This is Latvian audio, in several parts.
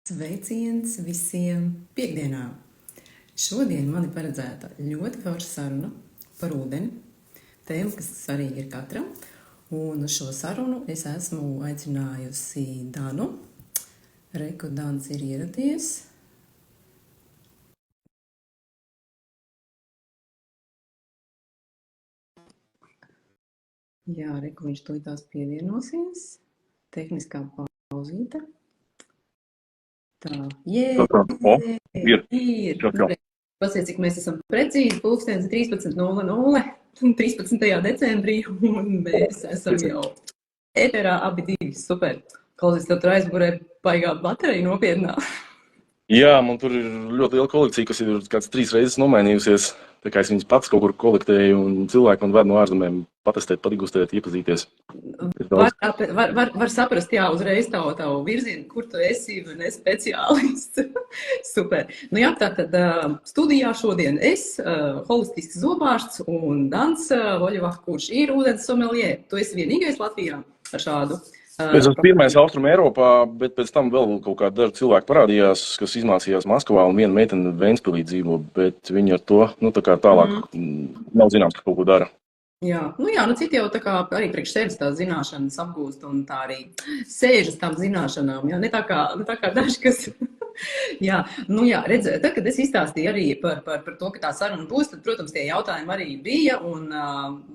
Sveiciens visiem piekdienā! Šodien man ir paredzēta ļoti forša saruna par ūdeni. Tēma, kas svarīga ir katram. Un uz šo sarunu es esmu aicinājusi Danu. Reku Dans ir ieradies. Jā, Reku viņš tūlītās pievienosies. Tehniskā pauzīte. Tā, ir. Pasiet, cik mēs esam precīzi, pulkstens 13:00, 13. decembrī, un mēs esam jau ēterā abi divi. Super. Klausies, tev tur aizburē baigā baterija nopietnā. Jā, man tur ir ļoti liela kolekcija, kas ir kāds 3 reizes nomainījusies. Tā kā es viņas pats kaut kur kolektēju, un cilvēki man ved no ārzemēm patestēt, padigustēt, iepazīties. Var saprast, jā, uzreiz tavu virzienu, kur tu esi, vai ne speciālists. Super. Nu jā, tātad studijā šodien es, holistisks zobārsts, un Dans Voļevak, kurš ir ūdens someljē. Tu esi vienīgais Latvijā ar šādu? Es esmu pirmais Austrum Eiropā, bet pēc tam vēl kaut kādi daži cilvēki parādījās, kas izmācījās Maskavā, un viena meitene Ventspilī dzīvo, bet viņi ar to, tā kā tālāk nav zināms, ka kaut ko dara. Jā, citi jau tā kā arī priekš sevis tās zināšanas apgūst, un tā arī sēžas tām zināšanām, jā, ne tā kā daži, kas... Jā, redz, tad, kad es izstāstīju arī par to, ka tā saruna būs, tad, protams, tie jautājumi arī bija, un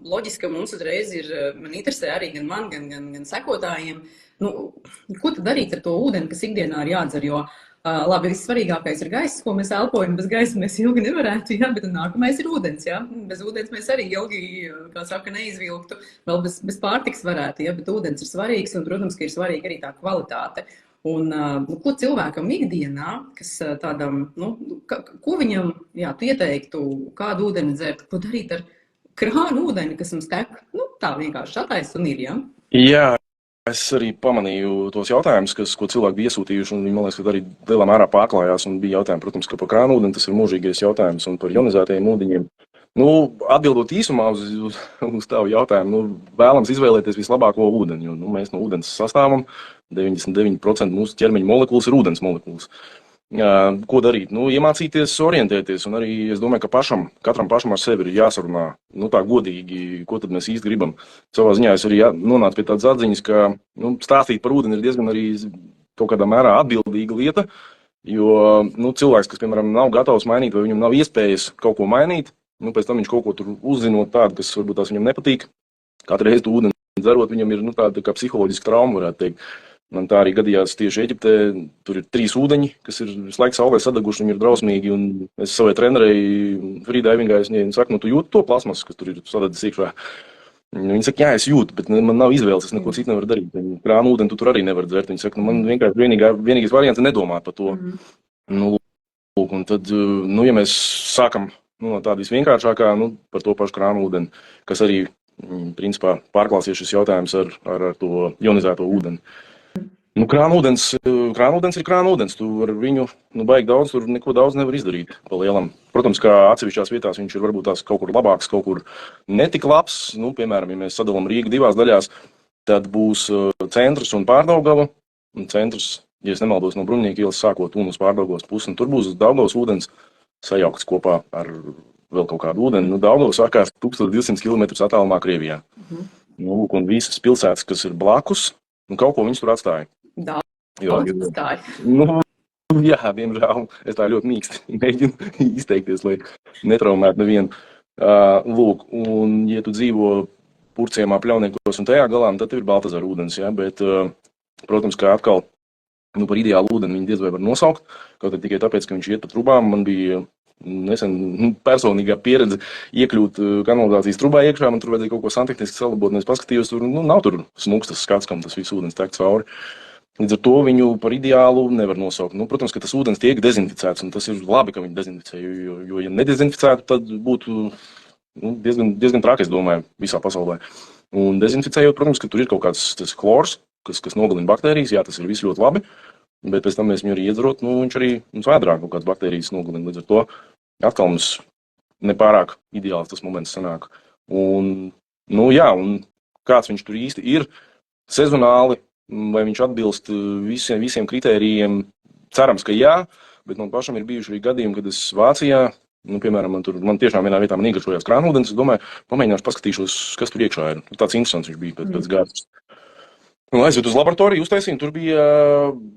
loģiski, ka mums uzreiz man interesē arī gan man, gan sekotājiem, ko tad darīt ar to ūdeni, kas ikdienā ir jādzer, jo labi, vissvarīgākais ir gaiss, ko mēs elpojam, bez gaisa mēs ilgi nevarētu, jā, bet nākamais ir ūdens, jā, bez ūdens mēs arī ilgi, kā saka, neizvilktu, vēl bez pārtiks varētu, jā, bet ūdens ir svarīgs, un, protams, ka ir svarīga arī tā kvalitāte. Un ko cilvēkam ikdienā, kas tādam, ko viņam, jā, tu ieteiktu, kādu ūdeni dzert, ko darīt ar krānu ūdeni, kas mums tek, tā vienkārši atais un ir, jā? Jā, es arī pamanīju tos jautājumus, ko cilvēki bija iesūtījuši, un viņi, man liekas, arī lielā mērā pārklājās, un bija jautājumi, protams, ka par krānu ūdeni tas ir mūžīgais jautājums, un par ionizētajiem ūdeņiem. Atbildot īsumā uz tavu jautājumu, vēlams izvēlēties vislabāko ūdeni, jo mēs no ūdens sastāvam 99% mūsu ķermeņa molekulas ir ūdens molekulas. Ko darīt? Iemācīties, orientēties, un arī es domāju, ka katram pašam ar sevi ir jāsarunā, tā godīgi, ko tad mēs īsti gribam. Savā ziņā es arī nonācu pie tādas atziņas, ka stāstīt par ūdeni ir diezgan arī kaut kādā mērā atbildīga lieta, jo cilvēks, kas, piemēram, nav gatavs mainīt vai viņam nav iespējas kaut ko mainīt, pēc tam viņš kaut ko tur uzzinot tādu, kas varbūt tās viņam nepatīk. Katru reizi tu ūdeni dzerot, viņam ir tāda kā psiholoģiska trauma, varētu teikt. Man tā arī gadījās tieši Eģiptē, tur ir 3 ūdeņi, kas ir visu laiku saulē sadeguši, viņi ir drausmīgi, un es savai trenerei freedivingā, es viņai saku, tu jūti to plasmasu, kas tur ir sadedzis iekšā. Viņi saka, jā, es jūtu, bet man nav izvēles, es neko citu nevaru darīt. Krānu ūdeni tu tur arī nevar dzert. Viņi saka, man vienkārši vienīgais variants ir nedomāt par to. Un tad, ja mēs sākam no tāda visvienkāršākā, par to pašu krānu ūdeni, kas arī, principā, pārklāsies šis jautājums ar to ionizēto ūdeni. Krānu ūdens ir krānu ūdens, tu ar viņu, baigi daudz, tur neko daudz nevar izdarīt pa lielam. Protams, kā atsevišķās vietās viņš ir varbūt tās kaut kur labāks, kaut kur netik labs, piemēram, ja mēs sadalām Rīgu 2 daļās, tad būs centrs un Pārdaugava, un centrs, ja es nemaldos, no Bruņinieku ielas sākot un uz Pārdaugavas pusi, un tur būs Daugavas ūdens sajaukts kopā ar vēl kaut kādu ūdeni. Daugavas sākās 1200 km attālumā Krievijā. Un visas pilsētas, kas ir blakus, kaut ko viņas tur atstāja. Daudz atstāja. Jā, diemžēl, es tā ļoti mīksti mēģinu izteikties, lai netraumētu nevienu. Un ja tu dzīvo Purciemā, Pļauniekos un tajā galā, tad tev ir Baltazara ūdens, jā, bet, protams, kā atkal, par ideālu ūdeni viņi diez vai var nosaukt, kaut tikai tāpēc, ka viņš iet pa trubām. Man bija nesen personīgā pieredze iekļūt kanalizācijas trubā iekšā, man tur vajadzēja kaut ko santehniski salabot, un es paskatījos, tur nav tur smuks tas skats, kam tas viss ūdens tek cauri. Līdz ar to viņu par ideālu nevar nosaukt. Protams, ka tas ūdens tiek dezinficēts, un tas ir labi, ka viņi dezinficē, jo ja nedezinficētu, tad būtu diezgan traki, es domāju, visā pasaulē. Un dezinficējot, protams, ka tur ir kaut kāds tas klors, kas nogalina baktērijas, jā, tas ir viss ļoti labi, bet pēc tam mēs viņu arī iedzerot, viņš arī mums vēdrā kaut kādas baktērijas nogalina. Līdz ar to atkal mums nepārāk ideāls tas moments sanāk. Un kāds viņš tur īsti ir sezonāli, vai viņš atbilst visiem kritērijiem, cerams, ka jā, bet man pašam ir bijuši arī gadījumi, kad es Vācijā, nu, piemēram, man tiešām vienā vietā man iegaršojās krānūdens, es domāju, pamēģināšu paskatīšos, kas tur iekšā ir. Tāds interesants viņš bija pēc gāzes. Un aizved uz laboratoriju, uztaisīju, tur bija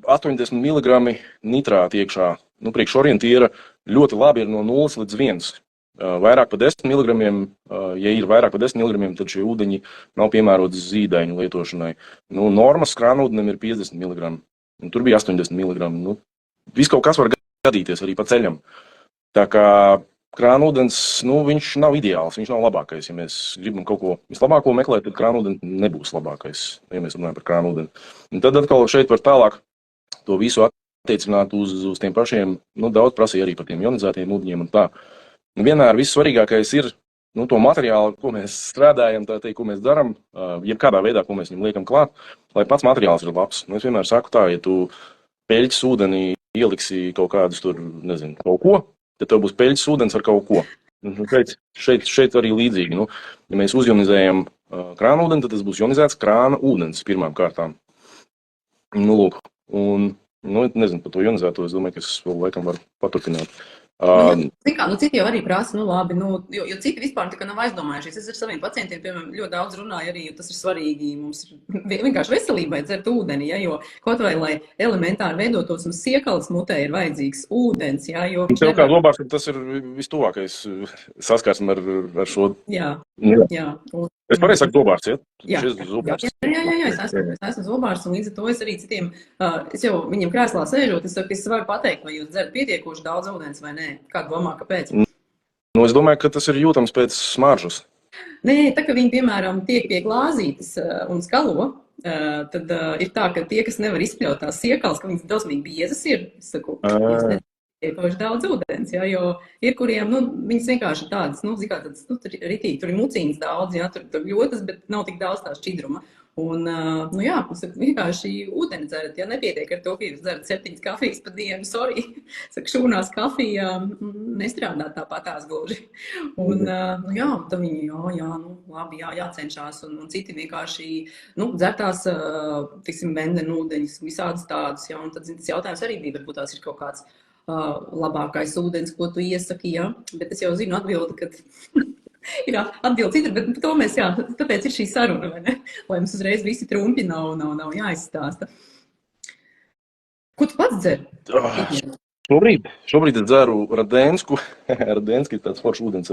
80 mg nitrāti iekšā. Nu, priekš orientiera ļoti labi ir no 0 līdz 1. Vairāk par 10 mg, ja ir vairāk par 10 mg, tad šie ūdeņi nav piemēroti zīdaiņu lietošanai. Nu, normas krānūdenim ir 50 mg, un tur bija 80 mg. Nu, viss kaut kas var gadīties arī pa ceļam. Tā kā krānūdens, nu, viņš nav ideāls, viņš nav labākais. Ja mēs gribam kaut ko vislabāko meklēt, tad krānūdens nebūs labākais, ja mēs runājam par krānūdeni. Un tad atkal šeit var tālāk to visu attiecināt uz tiem pašiem, nu, daudz prasīja arī par tiem ionizētiem ūdeņiem un tā. Un vienmēr vissvarīgākais ir, nu, to materiālu, ko mēs strādājam, tā teikt, ko mēs daram, jebkādā veidā, ko mēs viņam liekam klāt, lai pats materiāls ir labs. Nu, es vienmēr saku tā, ja tu peļķis ūdenī ieliksi kaut kādus tur, nezinu, kaut ko, tad tev būs peļķis ūdens ar kaut ko. Šeit arī līdzīgi. Nu, ja mēs uzionizējam krāna ūdeni, tad tas būs ionizēts krāna ūdens pirmām kārtām. Nu, lūk. Un, nu, nezinu, par to ionizēto, es domāju, ka es vēl laikam varu paturpināt. Citi jau arī prasa, nu labi, jo citi vispār tā kā nav aizdomājušies. Es ar saviem pacientiem, piemēram, ļoti daudz runāju arī, jo tas ir svarīgi mums vienkārši veselībai dzert ūdeni, ja, jo kaut vai, lai elementāri veidotos mums siekalas mutē ir vajadzīgs ūdens, ja, jo... Tev kā zobārs, tas ir vistuvākais saskarsme ar šo... Jā. Es pareizi saku zobārs, ja? Jā, es esmu zobārs, un līdz ar to es arī citiem, es jau viņiem krēslā sēžot, es varu pateikt, vai jūs dzerat pietiekoši daudz ūdens vai nē. Kādu domā, kāpēc? Nu, es domāju, ka tas ir jūtams pēc smaržas. Nē, tā kā viņi, piemēram, tiek pie glāzītes un skalo, tad ir tā, ka tie, kas nevar izspļaut tās siekals, ka viņas dosmīgi biezas ir, es saku, pietiekoši daudz ūdens, ja, jo ir, kuriem, nu, viņas vienkārši ir tādas, nu, zikā, tādas, nu, ritīgi, tur ir mucīnas daudz, ja, tur ļotas, bet nav tik daudz tā šķidruma. Un, nu jā, vienkārši ūdeni dzerat, ja nepietiek ar to, ka jūs dzerat 7 kafijas pa dienu, sorry, saka, šūnās kafija nestrādā tāpatās gluži. Un, nu jā, tad viņi, nu, labi, jācenšās, un citi vienkārši, nu, dzertās, tiksim, vendenu ūdeņus, visādas tādas, ja, un tad, zin, tas jautājums arī bija, varbūt tās ir kaut kāds labākais ūdens, ko tu iesaki, ja, bet es jau zinu atbildi, ka ir atbildi cita, bet to mēs, jā, tāpēc ir šī saruna, vai ne? Lai mums uzreiz visi trumpi nav jāizstāsta. Ko tu pats dzer? Šobrīd es dzeru Radensku. Radenski ir tāds foršs ūdens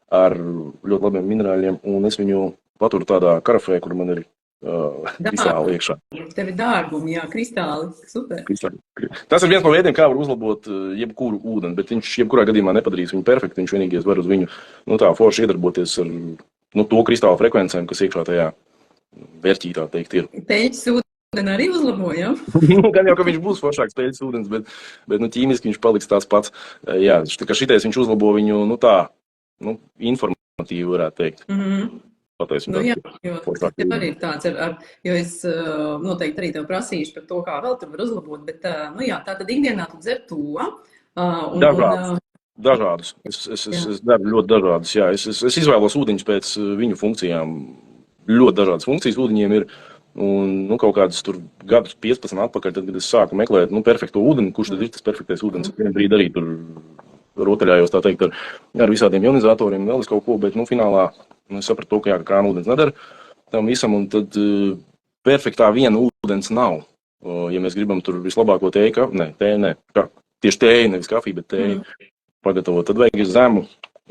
ar ļoti labiem minerāļiem, un es viņu paturu tādā karafē, kur man ir kristāli iekšā. Tev ir dārgumi, jā, kristāli, super. Tas ir viens no veidiem, kā var uzlabot jebkuru ūdeni, bet viņš jebkurā gadījumā nepadarīs viņu perfekti, viņš vienīgais var uz viņu, nu tā, forši iedarboties ar, nu, to kristālu frekvencēm, kas iekšā tajā vērķī, tā teikt, ir. Peļķis ūdeni arī uzlabo, jā? Gan jau, ka viņš būs foršāks peļķis ūdens, bet, nu, ķīmiski viņš paliks tāds pats. Jā, tā kā šitais viņš uzlabo viņu, nu tā, nu, informatīvi varētu teikt. Nu, jā, jo tev arī ir tāds, jo es noteikti arī tev prasīšu par to, kā vēl tur var uzlabot, bet, nu jā, tā tad ikdienā tu dzer to. Dažādus. Es deru ļoti dažādus, jā. Es izvēlos ūdeņus pēc viņu funkcijām. Ļoti dažādas funkcijas ūdeņiem ir. Un, nu, kaut kādus tur gadus 15 atpakaļ, tad, kad es sāku meklēt, nu, perfekto ūdeni, kurš tad ir tas perfektais ūdens. Vienā brīdī arī tur rotaļājos, tā teikt, ar visādiem ionizatoriem, vēl es kaut ko, bet, nu, finālā es sapratu to, ka jā, ka krāna ūdens nedara tam visam, un tad perfektā viena ūdens nav. Ja mēs gribam tur vislabāko tēju, tieši tēju, nevis kafiju, bet tēju pagatavot, tad vajag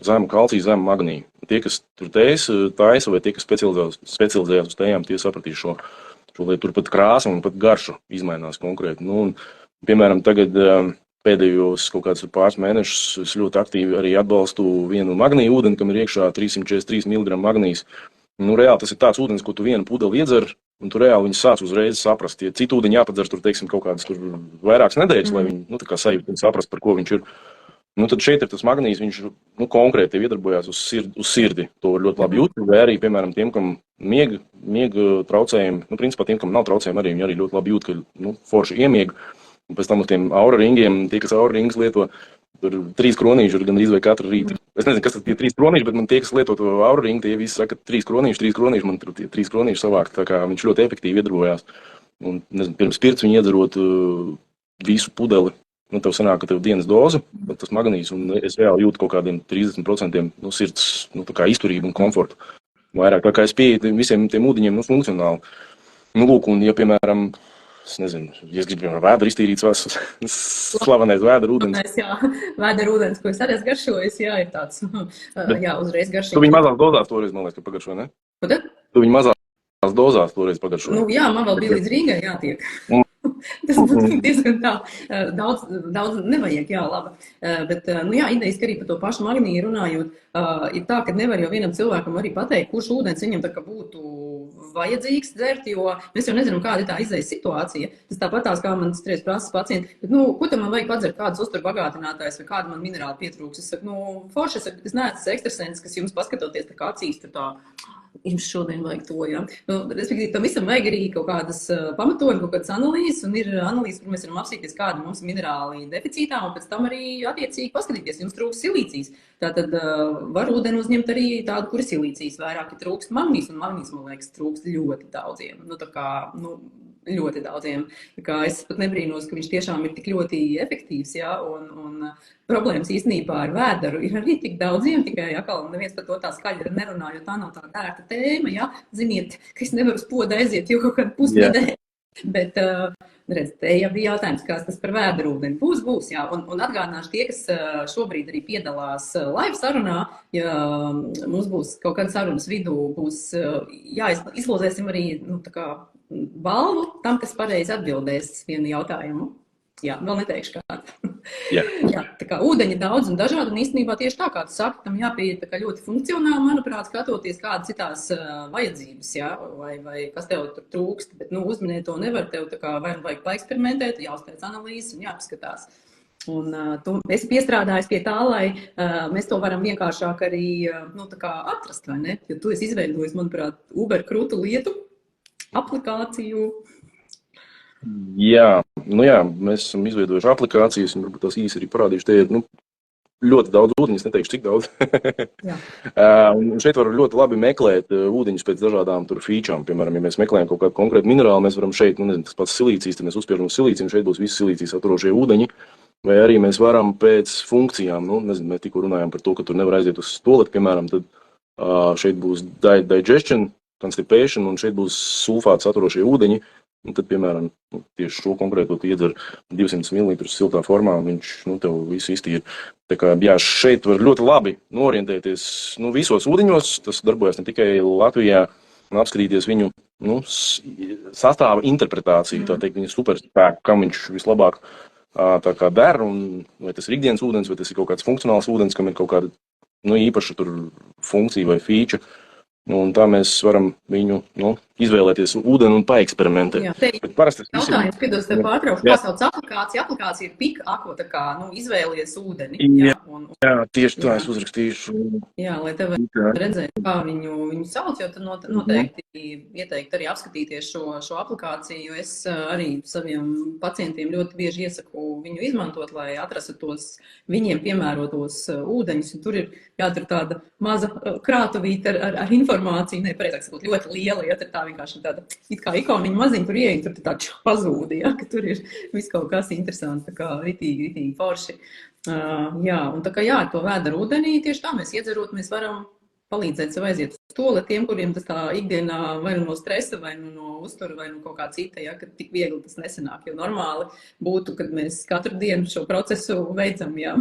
zemu kalciju, zemu magniju. Tie, kas tur tējas taisa, vai tie, kas specializējās uz tējām, tie sapratīs šo lietu, tur pat krāsa un pat garšu izmainās konkrēti. Nu, un, piemēram, tagad pēdējos kaut kādus pāris mēnešus es ļoti aktīvi arī atbalstu vienu magniju ūdeni, kam ir iekšā 343 mg magnijas. Nu, reāli tas ir tāds ūdens, ko tu vienu pudeli iedzer, un tu reāli viņus sāc uzreiz saprast. Ja citu ūdeņu jāpadzer tur, teiksim, kaut kādas tur vairākas nedēļas, lai viņi, nu, tā kā sajūt un saprast, par ko viņš ir. Nu, tad šeit ir tas magnijs, viņš, nu, konkrēti iedarbojās uz sirdi. To var ļoti labi jūt, vai arī, piemēram, tiem, kam miega traucējumi, nu, principā tiem, kam nav traucējumi, arī viņi arī ļoti labi jūt, ka, nu, forši iemieg. Un pēc tam uz tiem aura ringiem, tie, kas aura ringus lieto, tur 3 kronīši ir gandrīz vai katru rītu. Es nezinu, kas tad tie 3 kronīši, bet man tie, kas lieto to aura ringu, tie visi saka 3 kronīši, man tur tie 3 kronīši savākt. Tā kā viņš ļoti efektīvi iedarbojās. Un, nezinu, pirms pirts viņu iedzerot visu pudeli. Tev sanāk, ka tev dienas doza, tas magnīs, un es reāli jūtu kaut kādiem 30% sirds tā kā izturību un komfortu. Vairāk tā kā es pieeju visiem tiem ūdeņiem funkcionāli. Lūk, un ja, piemēram, es nezinu, ja es gribu, piemēram, vēdru iztīrīt slavenais vēdru ūdens. Jā, vēdru ūdens, ko es arī esmu garšojis, jā, ir tāds, jā, uzreiz garšīgi. Tu viņu mazās dozās toreiz, man liekas, ka pagaršo, ne? Ko tad? Tu viņu mazās dozās toreiz pagaršo. Nu, jā, man vēl bija līdz Rīgai jātiek. Tas būtu diezgan tā, daudz nevajag, jā, labi. Bet, nu jā, idejas, ka arī par to pašu magniju runājot, ir tā, ka nevar jau vienam cilvēkam arī pateikt, kurš ūdens viņam tā kā būtu vajadzīgs dzert, jo mēs jau nezinām, kāda ir tā izējas situācija. Tas tāpatās, kā man streiz prasa pacienti, bet, nu, ko tam man vajag padzert, kādas uzturbagātinātājs vai kāda man minerāla pietrūks. Es saku, nu, forši, es neesmu ekstrasens, kas jums paskatoties tā kā acīs, tur tā, jums šodien vajag to, jā. Nu, respektīvi, tam visam vajag arī kaut kādas pamatojumi, kaut kādas analīzes, un ir analīzes, kur mēs varam apsīties, kāda mums minerāli deficītā, un pēc tam arī attiecīgi paskatīties, jums trūks silīcijas. Tātad var ūdeni uzņemt arī tādu, kur ir silīcijas vairāk, ja trūkst magnīs, un magnīs, man liekas, trūkst ļoti daudziem. Nu, tā kā, nu, ļoti daudziem. Tā kā es pat nebrīnos, ka viņš tiešām ir tik ļoti efektīvs, jā, un problēmas īstenībā ar vēderu ir arī tik daudziem, tikai atkal neviens par to tā skaļi nerunā, jo tā nav tā ērta tēma, jā. Ziniet, ka es nevaru uz podu aiziet jau kaut kādu pusnedēļu. Bet, redz, te jau bija jautājums, kas tas par vēderu ūdeni būs, jā, un atgādināšu tie, kas šobrīd arī piedalās live sarunā, ja mums būs kaut kāda sarunas vidū, būs, jā, izlozēsim arī, nu, tā kā balvu tam, kas pareizi atbildēs vienu jautājumu. Jā, vēl neteikšu kādu. Jā. Jā, tā kā ūdeņi daudz un dažādi, un īstenībā tieši tā, kā tu saki, tam jāpieiet tā kā ļoti funkcionāli, manuprāt, skatoties kādas ir tās vajadzības, jā, vai kas tev tur trūkst, bet, nu, uzminēt to nevar, tev tā kā vai vajag paeksperimentēt, jāuzteic analīzes un jāpaskatās. Un tu esi piestrādājis pie tā, lai mēs to varam vienkāršāk arī, nu, tā kā atrast, vai ne? Jo tu esi izveidojis, manuprāt, Uber krūtu lietu, aplikāciju. Jā, nu jā, mēs esam izveidojuši aplikācijas, un varbūt tās īsi arī parādīšu, te ir, nu, ļoti daudz ūdeņus, neteikšu cik daudz. Un šeit var ļoti labi meklēt ūdeņus pēc dažādām tur featurām. Piemēram, ja mēs meklējam kaut kādu konkrētu minerālu, mēs varam šeit, nu nezinu, tas pats silīcijas, tad mēs uzspiežam silīciju, un šeit būs visi silīcijas saturošie ūdeņi. Vai arī mēs varam pēc funkcijām, nu, nezinu, mēs tikko runājām par to, ka tur nevar aiziet uz stoleti, piemēram, tad šeit būs digestion, constipation, un šeit būs sulfātu saturošie ūdeņi. Un tad, piemēram, tieši šo konkrēto iedzer 200 ml siltā formā, un viņš, nu, tev visu iztīra. Tā kā, jā, šeit var ļoti labi norientēties, nu, visos ūdeņos, tas darbojas ne tikai Latvijā, un apskatīties viņu, nu, sastāva interpretāciju, tā teikt, viņa superspēku, kam viņš vislabāk tā kā der, un vai tas ir ikdienas ūdens, vai tas ir kaut kāds funkcionāls ūdens, kam ir kaut kāda, nu, īpaša tur funkcija vai feature. Un tā mēs varam viņu, nu, izvēlēties ūdeni un paeksperimentēt. Jā, te bet parasti tas jautājums, kad es tev pārtraukšu, kā sauc aplikācija? Aplikācija ir Pick Aqua, tā kā, nu, izvēlies ūdeni. Jā, tieši tā, es uzrakstīšu. Jā, lai tev redzētu, kā viņu sauc, jo tad noteikti ieteikt arī apskatīties šo aplikāciju, jo es arī saviem pacientiem ļoti bieži iesaku viņu izmantot, lai atrastu tos viņiem piemērotos ūdeņus. Un tur ir jātur tāda maza krātuvīte ar informāciju, nepareizāk sakot, ļoti liela, ja tur tā vienkārši tāda, it kā ikoniņa maziņa, tur ieeja, tur tā pazūdi, ja, ka tur ir viss kaut kas interesants, tā kā ritīgi forši. Jā, un tā kā jā, to vēderu ūdenī, tieši tā mēs iedzerot, mēs varam palīdzēt sev aiziet uz stoli tiem, kuriem tas tā ikdienā vai no stresa, vai no uztura, vai no kaut kā cita, ja, ka tik viegli tas nesanāk, jo normāli būtu, kad mēs katru dienu šo procesu veicam, jā,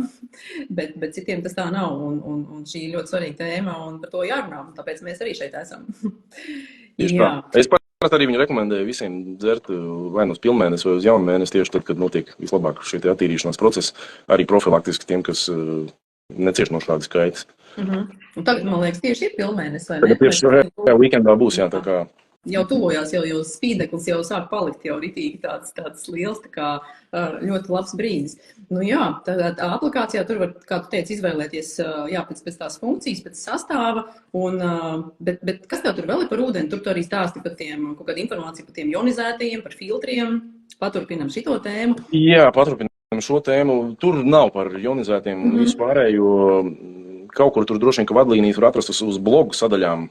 bet citiem tas tā nav, un šī ir ļoti svarīga tēma, un par to jārunā, un tāpēc mēs arī šeit esam. Jā. Es pat arī viņu rekomendēju visiem dzert vai no uz pilnmēnesi vai uz jaunu mēnesi, tieši tad, kad notiek vislabāk šie attīrīšanās procesi, arī profilaktiski tiem, kas necieš no šādas kaitas. Un tagad, man liekas, tieši ir pilnmēnesis, vai ne? Tagad tieši weekendā būs, jā, tā kā. Jau tuvojās, jau spīdeklis jau sāk palikt jau ritīgi tāds liels, tā kā ļoti labs brīdis. Nu jā, tā aplikācijā tur var, kā tu teici, izvēlēties, jā, pēc tās funkcijas, pēc sastāva, bet kas tev tur vēl ir par ūdeni? Tur tu arī stāsti par tiem, kaut kādu informāciju par tiem ionizētajiem, par filtriem, paturpinam šito tēmu. Jā, paturpinam šo tēmu. Tur nav par ionizētiem un vispārējo, kaut kur tur droši vien, ka vadlīnijas var atrast uz blogu sadaļām,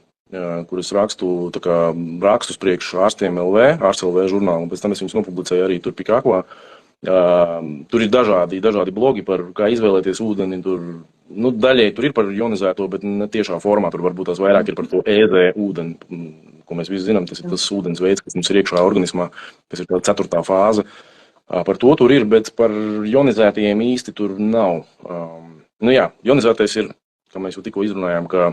kur es rakstu uz priekšu ārstiem LV, ārsts LV žurnālu, un pēc tam es viņus nopublicēju arī tur Pick Aqua. Tur ir dažādi blogi par kā izvēlēties ūdeni. Tur, nu, daļēji tur ir par ionizēto, bet ne tiešā formā. Tur varbūt tās vairāk ir par to ēzē ūdeni, ko mēs visi zinām. Tas ir tas ūdens veids, kas mums ir iekšā organismā, kas ir tā 4. fāze. Par to tur ir, bet par ionizētajiem īsti tur nav. Nu jā, ionizētais ir, kā mēs jau tikko izrunājām, ka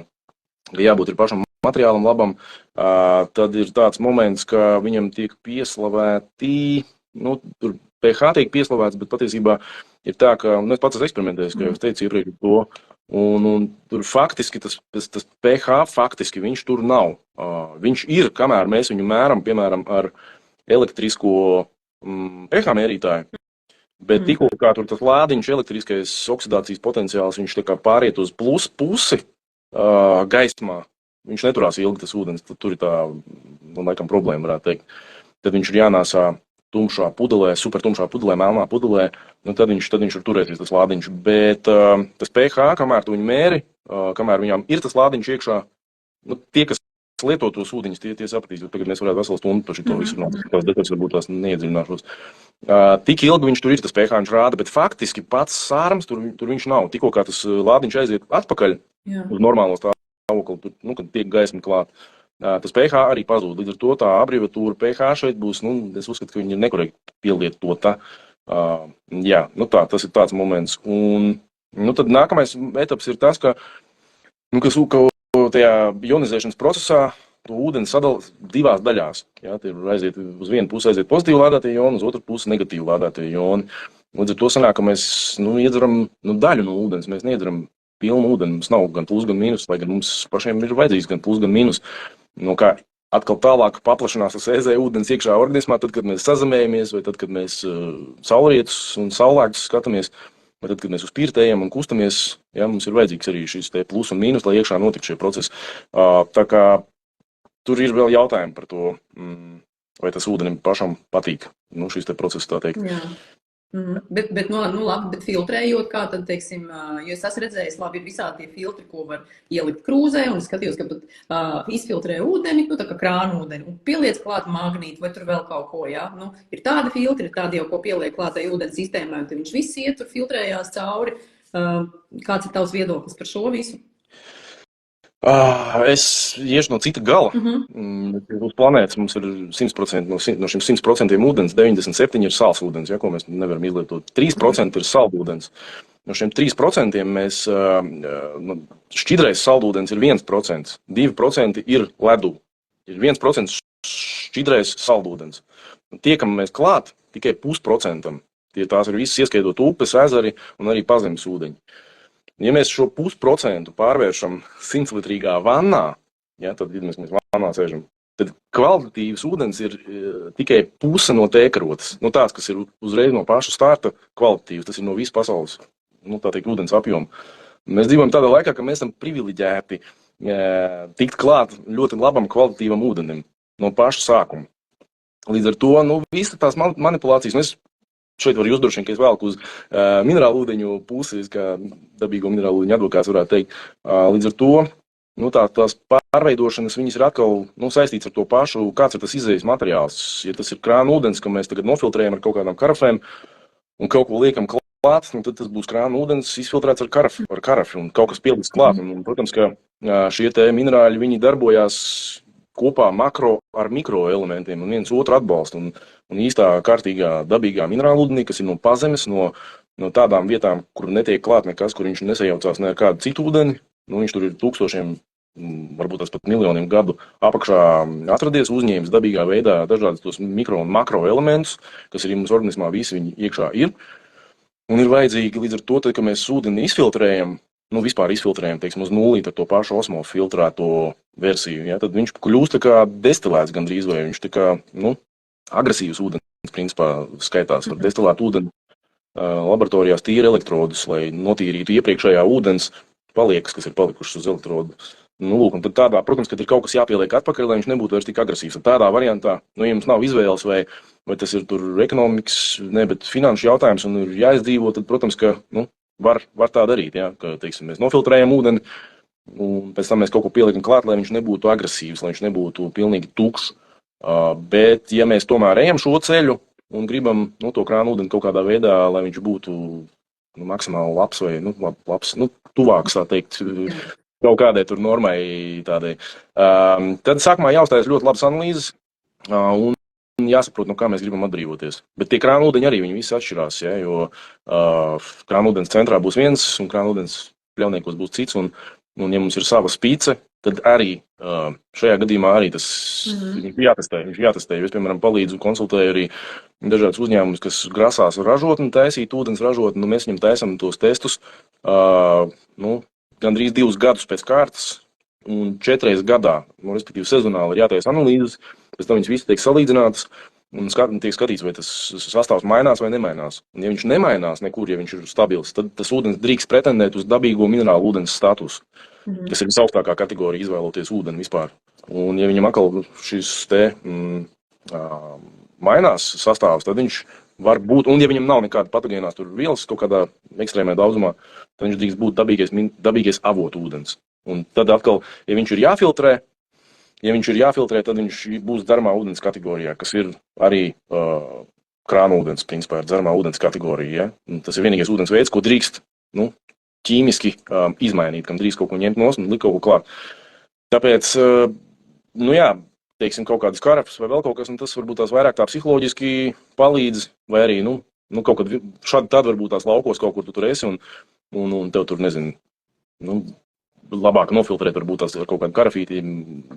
jābūt ir pašam materiālam labam. Tad ir tāds moments, ka viņam tiek pieslavēti, nu, tur pH tiek pieslavēts, bet patiesībā ir tā, ka, nu, es pats esmu eksperimentējis, kā jau es teicu iepriekš to, un tur faktiski tas pH faktiski viņš tur nav. Viņš ir, kamēr mēs viņu mēram, piemēram, ar elektrisko pH mērītāju. Bet tikko kā tur tas lādiņš, elektriskais oksidācijas potenciāls, viņš tā kā pāriet uz plus pusi gaismā, viņš neturās ilgi tas ūdens, tad tur ir tā, nu, laikam, problēma, varētu teikt. Tad viņš ir jānāsā tumšā pudelē, supertumšā pudelē, melnā pudelē, nu tad viņš var turēties tas lādiņš. Bet tas pH, kamēr tu viņu mēri, kamēr viņām ir tas lādiņš iekšā, nu, tie, kas lieto tos ūdeņus, tie sapratīs, jo tagad mēs varētu veselu stundu par šito visu runāt, tās detaļas varbūt tās neiedziļināšos. Tik ilgi viņš tur ir, tas pH viņš rāda, bet faktiski pats sārums tur viņš nav. Tikko kā tas lādiņš aiziet atpakaļ uz normālo stāvokli, nu, kad tiek gaisma klāt, tas pH arī pazūd. Līdz ar to tā abreviatūra pH šeit būs, nu, es uzskatu, ka viņi ir nekorekti pielietota. Jā, nu tā, tas ir tāds moments. Un, nu, tad nākamais etaps ir tas, ka, nu, kas tajā ionizēšanas procesā to ūdeni sadala 2 daļās. Jā, tur aiziet uz vienu pusi aiziet pozitīvi lādētie ioni, uz otru pusi negatīvi lādētie ioni. Līdz ar to sanāk, ka mēs, nu, iedzeram, nu, daļu no ūdens, mēs neidzeram pilnu ūdeni, mums nav gan plus, gan mīnus, lai gan mums pašiem ir vajadzīgs gan plus, gan mīnus. Nu, kā atkal tālāk paplašanās tas ēzē ūdens iekšā organismā, tad, kad mēs sazemējamies, vai tad, kad mēs saulrietus un saulēktus skatāmies, vai tad, kad mēs uz pirtējam un kustamies, jā, mums ir vajadzīgs arī šis te plus un mīnus, lai iekšā notiktu šie procesi. Tā kā tur ir vēl jautājumi par to, vai tas ūdenim pašam patīk, nu, šis te process, tā teikt. Jā. Bet, nu, labi, bet filtrējot, kā tad, teiksim, jo es esmu redzējis, labi, ir visādi tie filtri, ko var ielikt krūzē, un skatījos, ka pat izfiltrē ūdeni, nu, tā kā krānu ūdeni, un pieliec klāt magnītu, vai tur vēl kaut ko, jā. Nu, ir tādi filtri, tādi jau, ko pieliek klātai ūdens sistēmai, un tad viņš viss iet tur filtrējās cauri. Kāds ir tavs viedoklis par šo visu? Es iešu no cita gala. Uz planētas mums ir 100%, no šiem 100% ūdens, 97% ir sāls ūdens, ja, ko mēs nevaram izlietot. 3% ir saldūdens. No šiem 3% mēs, šķidrais saldūdens ir 1%, 2% ir ledu, ir 1% šķidrais saldūdens. Tiekam mēs klāt tikai 0,5%. Tās ir visas ieskaidot upes, ezeri un arī pazemes ūdeņi. Ja mēs šo 0,5% pārvēršam 100-litrīgā vannā, ja, tad, ja mēs vannā sēžam, tad kvalitatīvs ūdens ir tikai puse no tēkarotes. Nu, tāds, kas ir uzreiz no paša starta kvalitatīvs, tas ir no visas pasaules, nu, tā teikt, ūdens apjoma. Mēs dzīvojam tādā laikā, ka mēs esam privileģēti tikt klāt ļoti labam kvalitatīvam ūdenim no paša sākuma. Līdz ar to, nu, visas tās manipulācijas, nu, es šeit varu uzdrošina, ka es velku uz minerālu ūdeņu pusi, kā dabīgo minerālu ūdeņu advokāts varētu teikt. Līdz ar to, nu, tās pārveidošanas, viņas ir atkal, nu, saistīts ar to pašu, kāds ir tas izējas materiāls. Ja tas ir krāna ūdens, ka mēs tagad nofiltrējam ar kaut kādām karafēm un kaut ko liekam klāt, nu, tad tas būs krāna ūdens izfiltrēts ar karafi un kaut kas pieliks klāt. Un, protams, ka šie te minerāļi, viņi darbojās kopā makro ar mikroelementiem un viens otru atbalstu. Un īstā kārtīgā dabīgā minerāla ūdenī, kas ir no pazemes, no tādām vietām, kur netiek klāt nekas, kur viņš nesajaucās ne ar kādu citu ūdeni, nu, viņš tur ir tūkstošiem, varbūt tas pat miljoniem gadu apakšā atradies, uzņēmis dabīgā veidā dažādas tos mikro un makro elementus, kas arī mums organismā visi viņi iekšā ir. Un ir vajadzīgi līdz ar to, tad, ka mēs ūdeni izfiltrējam, nu, vispār izfiltrējam, teiksim, uz nulīt ar to pašu osmofiltrēto versiju, ja, tad viņš kļūst tā kā destilēts gandrīz, vai viņš tā kā, nu, agresīvs ūdens, principā, skaitās ar destilētu ūdeni. Laboratorijās tīra elektrodus, lai notīrītu iepriekšējā ūdens paliekas, kas ir palikušas uz elektrodu. Nu, lūk, un tad tādā, protams, kad ir kaut kas jāpieliek atpakaļ, lai viņš nebūtu vairs tik agresīvs. Tādā variantā, nu, ja jums nav izvēles, vai tas ir tur ekonomikas, ne, bet finanšu jautājums un ir jāizdzīvo, tad, protams, ka, nu, var tā darīt, jā, ka, teiksim, mēs nofiltrējam ūdeni, un pēc tam mēs kaut ko pieliekam klāt, lai viņš nebūtu agresīvs, lai viņš nebūtu pilnīgi tukšs. Bet, ja mēs tomēr ejam šo ceļu, un gribam to krānu ūdeni kaut kādā veidā, lai viņš būtu maksimāli labs vai labs, tuvāks, tā teikt, kaut kādai tur normai tādai. Tad sākumā jāuzstājas ļoti labas analīzes un jāsaprot, no kā mēs gribam atbrīvoties. Bet tie krānu ūdeņi arī viņi visi atšķirās, ja, jo krānu ūdens centrā būs viens un krānu ūdens pļauniekos būs cits. Un ja mums ir sava spīce, tad arī šajā gadījumā arī tas viņš jātestē. Es, piemēram, palīdzu, konsultēju arī dažādas uzņēmumus, kas grasās ražotni taisīt, ūdens ražotni. Mēs viņam taisam tos testus gandrīz 2 gadus pēc kārtas un 4 reizes gadā. Respektīvi, sezonāli ir jātaisa analīzes, pēc tam viņas visi tiek salīdzinātas un tiek skatīts, vai tas sastāvs mainās vai nemainās. Un ja viņš nemainās nekur, ja viņš ir stabils, tad tas ūdens drīkst pretendēt uz dabīgo minerālu ūdens statusu, kas ir visaugstākā kategorija izvēloties ūdeni vispār. Un ja viņam atkal šis mainās sastāvs, tad viņš var būt, un ja viņam nav nekāda patogēnās tur vielas kaut kādā ekstrēmē daudzumā, tad viņš drīkst būt dabīgais avotu ūdens. Un tad atkal, ja viņš ir jāfiltrē, tad viņš būs dzeramā ūdens kategorijā, kas ir arī krānu ūdens, principā, ir dzeramā ūdens kategorija. Ja? Tas ir vienīgais ūdens veids, ko drīkst ķīmiski izmainīt, kam drīkst kaut ko ņemt nos un likt kaut ko klāt. Tāpēc, teiksim, kaut kādas karafas vai vēl kaut kas, un tas varbūt tās vairāk tā psiholoģiski palīdz, vai arī, kaut kad šādi tad varbūt tās laukos kaut kur tu tur esi, un tev tur, nezinu, labāk nofiltrēt, varbūt tās ar kaut kādu karafīti,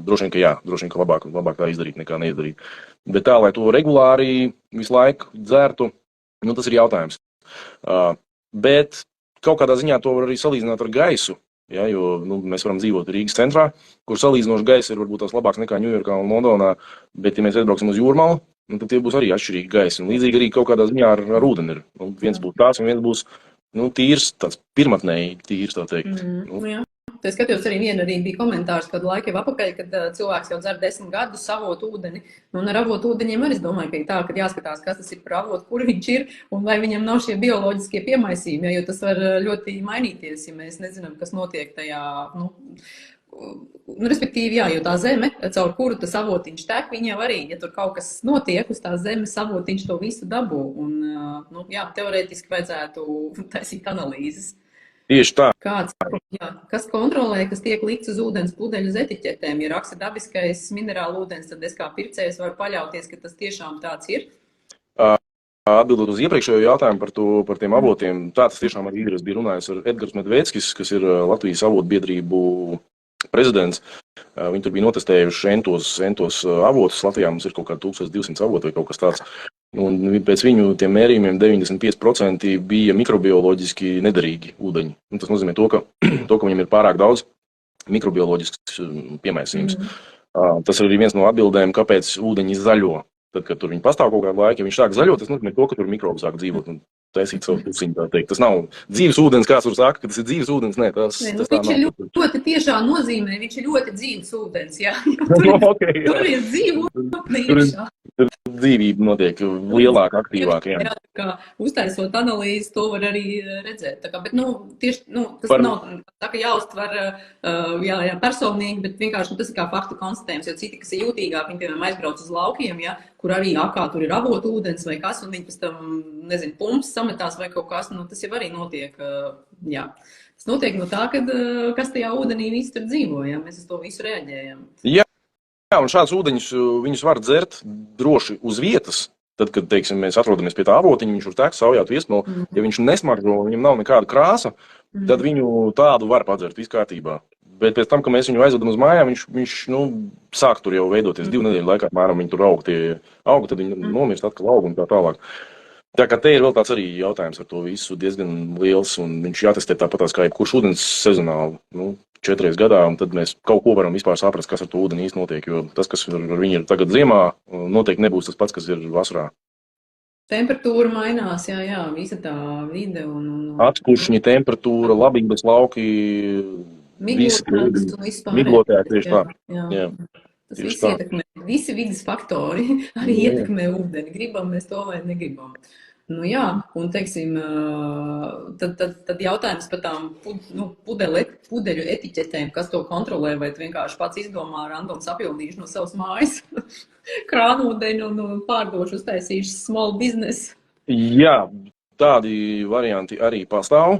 droši vien, ka labāk tā izdarīt, nekā neizdarīt. Bet tā, lai to regulāri visu laiku dzērtu, tas ir jautājums. Bet kaut kādā ziņā to var arī salīdzināt ar gaisu, ja, jo mēs varam dzīvot Rīgas centrā, kur salīdzinoši gaisa ir varbūt tās labāks nekā Ņujorkā un Londonā, bet ja mēs aizbrauksim uz Jūrmalu, tad tie būs arī atšķirīgi gaisi. Un līdzīgi arī kaut kādā ziņā ar ūdeni ir. Viens būs tās un viens būs tīrs, tāds pirmatnēji tīrs, tā teikt. Jā. Es skatījos arī bija komentārs, kad laika jau apakaļ, kad cilvēks jau dzer 10 gadus avotu ūdeni. Un ar avotu ūdeņiem arī es domāju, ka ir tā, ka jāskatās, kas tas ir par avotu, kur viņš ir, un vai viņam nav šie bioloģiskie piemaisījumi, jo tas var ļoti mainīties, ja mēs nezinām, kas notiek tajā, respektīvi, jā, jo tā zeme, caur kuru tas avotiņš tek, viņa jau arī, ja tur kaut kas notiek uz tās zemes, avotiņš to visu dabū. Un, teorētiski vajadzētu taisīt analīzes. Tieši tā. Kas kontrolē, kas tiek likts uz ūdens pudeļu uz etiķetēm? Ja raksta dabiskais minerālu ūdens, tad es kā pircējs varu paļauties, ka tas tiešām tāds ir? Atbildot uz iepriekšējo jautājumu par tiem avotiem, tas tiešām arī ir. Es biju runājis ar Edgars Medveckis, kas ir Latvijas avotbiedrību prezidents. Viņi tur bija notestējuši entos avotus. Latvijā mums ir kaut kā 1200 avotu vai kaut kas tāds. Un pēc viņu tiem mērījumiem 95% bija mikrobioloģiski nederīgi ūdeņi. Tas nozīmē to, ka viņam ir pārāk daudz mikrobioloģisks piemaisījums. Tas ir arī viens no atbildēm, kāpēc ūdeņi zaļo. Tad, kad tur viņi pastāv kaut kādu laiku, ja viņš sāk zaļot, tas nozīmē to, ka tur mikrobi sāk dzīvot un taisīt savu pusiņu, tā teikt. Tas nav dzīves ūdens, kāds tur saka, ka tas ir dzīves ūdens. Nē, tas viņš ir ļoti tiešā nozīmē, viņš ir ļoti dzīves ūdens, jā. Tur ir dzīve dzīvība notiek lielāk, aktīvāk, jā. Kā uztaisot analīzi, to var arī redzēt. Bet, tieši, tas nav tā, ka jāuztver personīgi, bet vienkārši tas ir kā faktu konstatējums, jo citi, kas ir jūtīgāk, viņi, piemēram, aizbrauc uz laukiem, ja, kur arī akā tur ir avotu ūdens vai kas, un viņi pēc tam, nezinu, pumps sametās vai kaut kas, tas jau arī notiek, jā. Tas notiek no tā, kad kas tajā ūdenī visi tur dzīvo, ja, mēs uz to visu reaģējam. Jā, un šādus ūdeņus viņus var dzert droši uz vietas. Tad, kad, teiksim, mēs atrodamies pie tā avotiņa, viņš tur tek saujāt viesmelu, ja viņš nesmaržo un viņam nav nekāda krāsa, tad viņu tādu var padzert viss kārtībā. Bet pēc tam, kad mēs viņu aizvedam uz mājām, viņš sāk tur jau veidoties 2 nedēļu laikā, apmēram viņi tur aug, tad viņi nomirst atkal aug un tā tālāk. Tā kā te ir vēl tāds arī jautājums ar to visu diezgan liels, un viņš jātestē tāpatās kā jebkurš ūdens sezonāli, 4 reizes gadā, un tad mēs kaut ko varam vispār saprast, kas ar to ūdeni īsti notiek, jo tas, kas ar viņu ir tagad ziemā, noteikti nebūs tas pats, kas ir vasarā. Temperatūra mainās, jā, visa tā vide un... Atkuršņi, temperatūra, labības lauki, miglotājs, tieši tā. Jā. Tas viss ietekmē, visi vidas faktori arī ietekmē ūdeni, gribam mēs to vai negribam. Nu jā, un teiksim, tad jautājums par tām pudeļu etiķetēm, kas to kontrolē, vai tu vienkārši pats izdomā randoms apjomīšu no savas mājas krānūdeņu un pārdošu uztaisīšu small business. Jā, tādi varianti arī pastāv,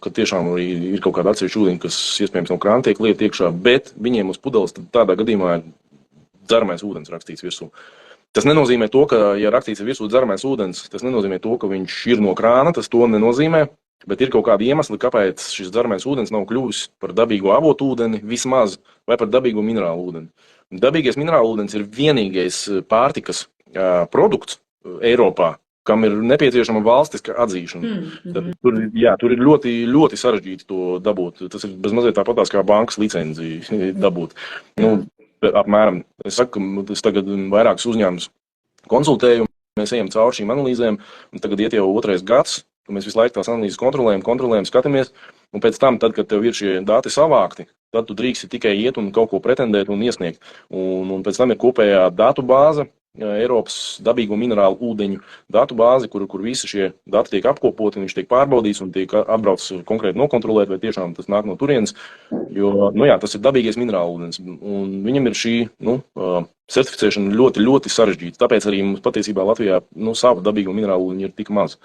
ka tiešām arī ir kaut kāda atsevišķa ūdeņa, kas iespējams no krāna tiek lieta iekšā, bet viņiem uz pudeles tādā gadījumā ir dzeramais ūdens rakstīts virsū. Tas nenozīmē to, ka, ja rakstīts ir virsū dzeramais ūdens, tas nenozīmē to, ka viņš ir no krāna, tas to nenozīmē, bet ir kaut kādi iemesli, kāpēc šis dzeramais ūdens nav kļuvis par dabīgo avotu ūdeni vismaz, vai par dabīgo minerālu ūdeni. Dabīgais minerālu ūdens ir vienīgais pārtikas produkts Eiropā, kam ir nepieciešama valstiska atzīšana. Tad, tur ir ļoti, ļoti sarežģīti to dabūt. Tas ir bezmazliet tāpatās kā bankas licenciju dabūt. Apmēram, es saku, es tagad vairākus uzņēmumus konsultēju, mēs ejam cauri šīm analīzēm, un tagad iet jau 2. gads, un mēs visu laiku tās analīzes kontrolējam, skatāmies, un pēc tam, tad, kad tev ir šie dati savākti, tad tu drīksti tikai iet un kaut ko pretendēt un iesniegt. Un pēc tam ir kopējā datu bāze, Eiropas dabīgo minerālu ūdeņu datu bāzi, kur visi šie dati tiek apkopoti, viņš tiek pārbaudīts un tiek atbraucs konkrēti nokontrolēt, vai tiešām tas nāk no turienes, jo, tas ir dabīgais minerālu ūdens, un viņam ir šī, certificēšana ļoti, ļoti sarežģīta, tāpēc arī mums patiesībā Latvijā, savu dabīgo minerālu ūdeņu ir tik maz.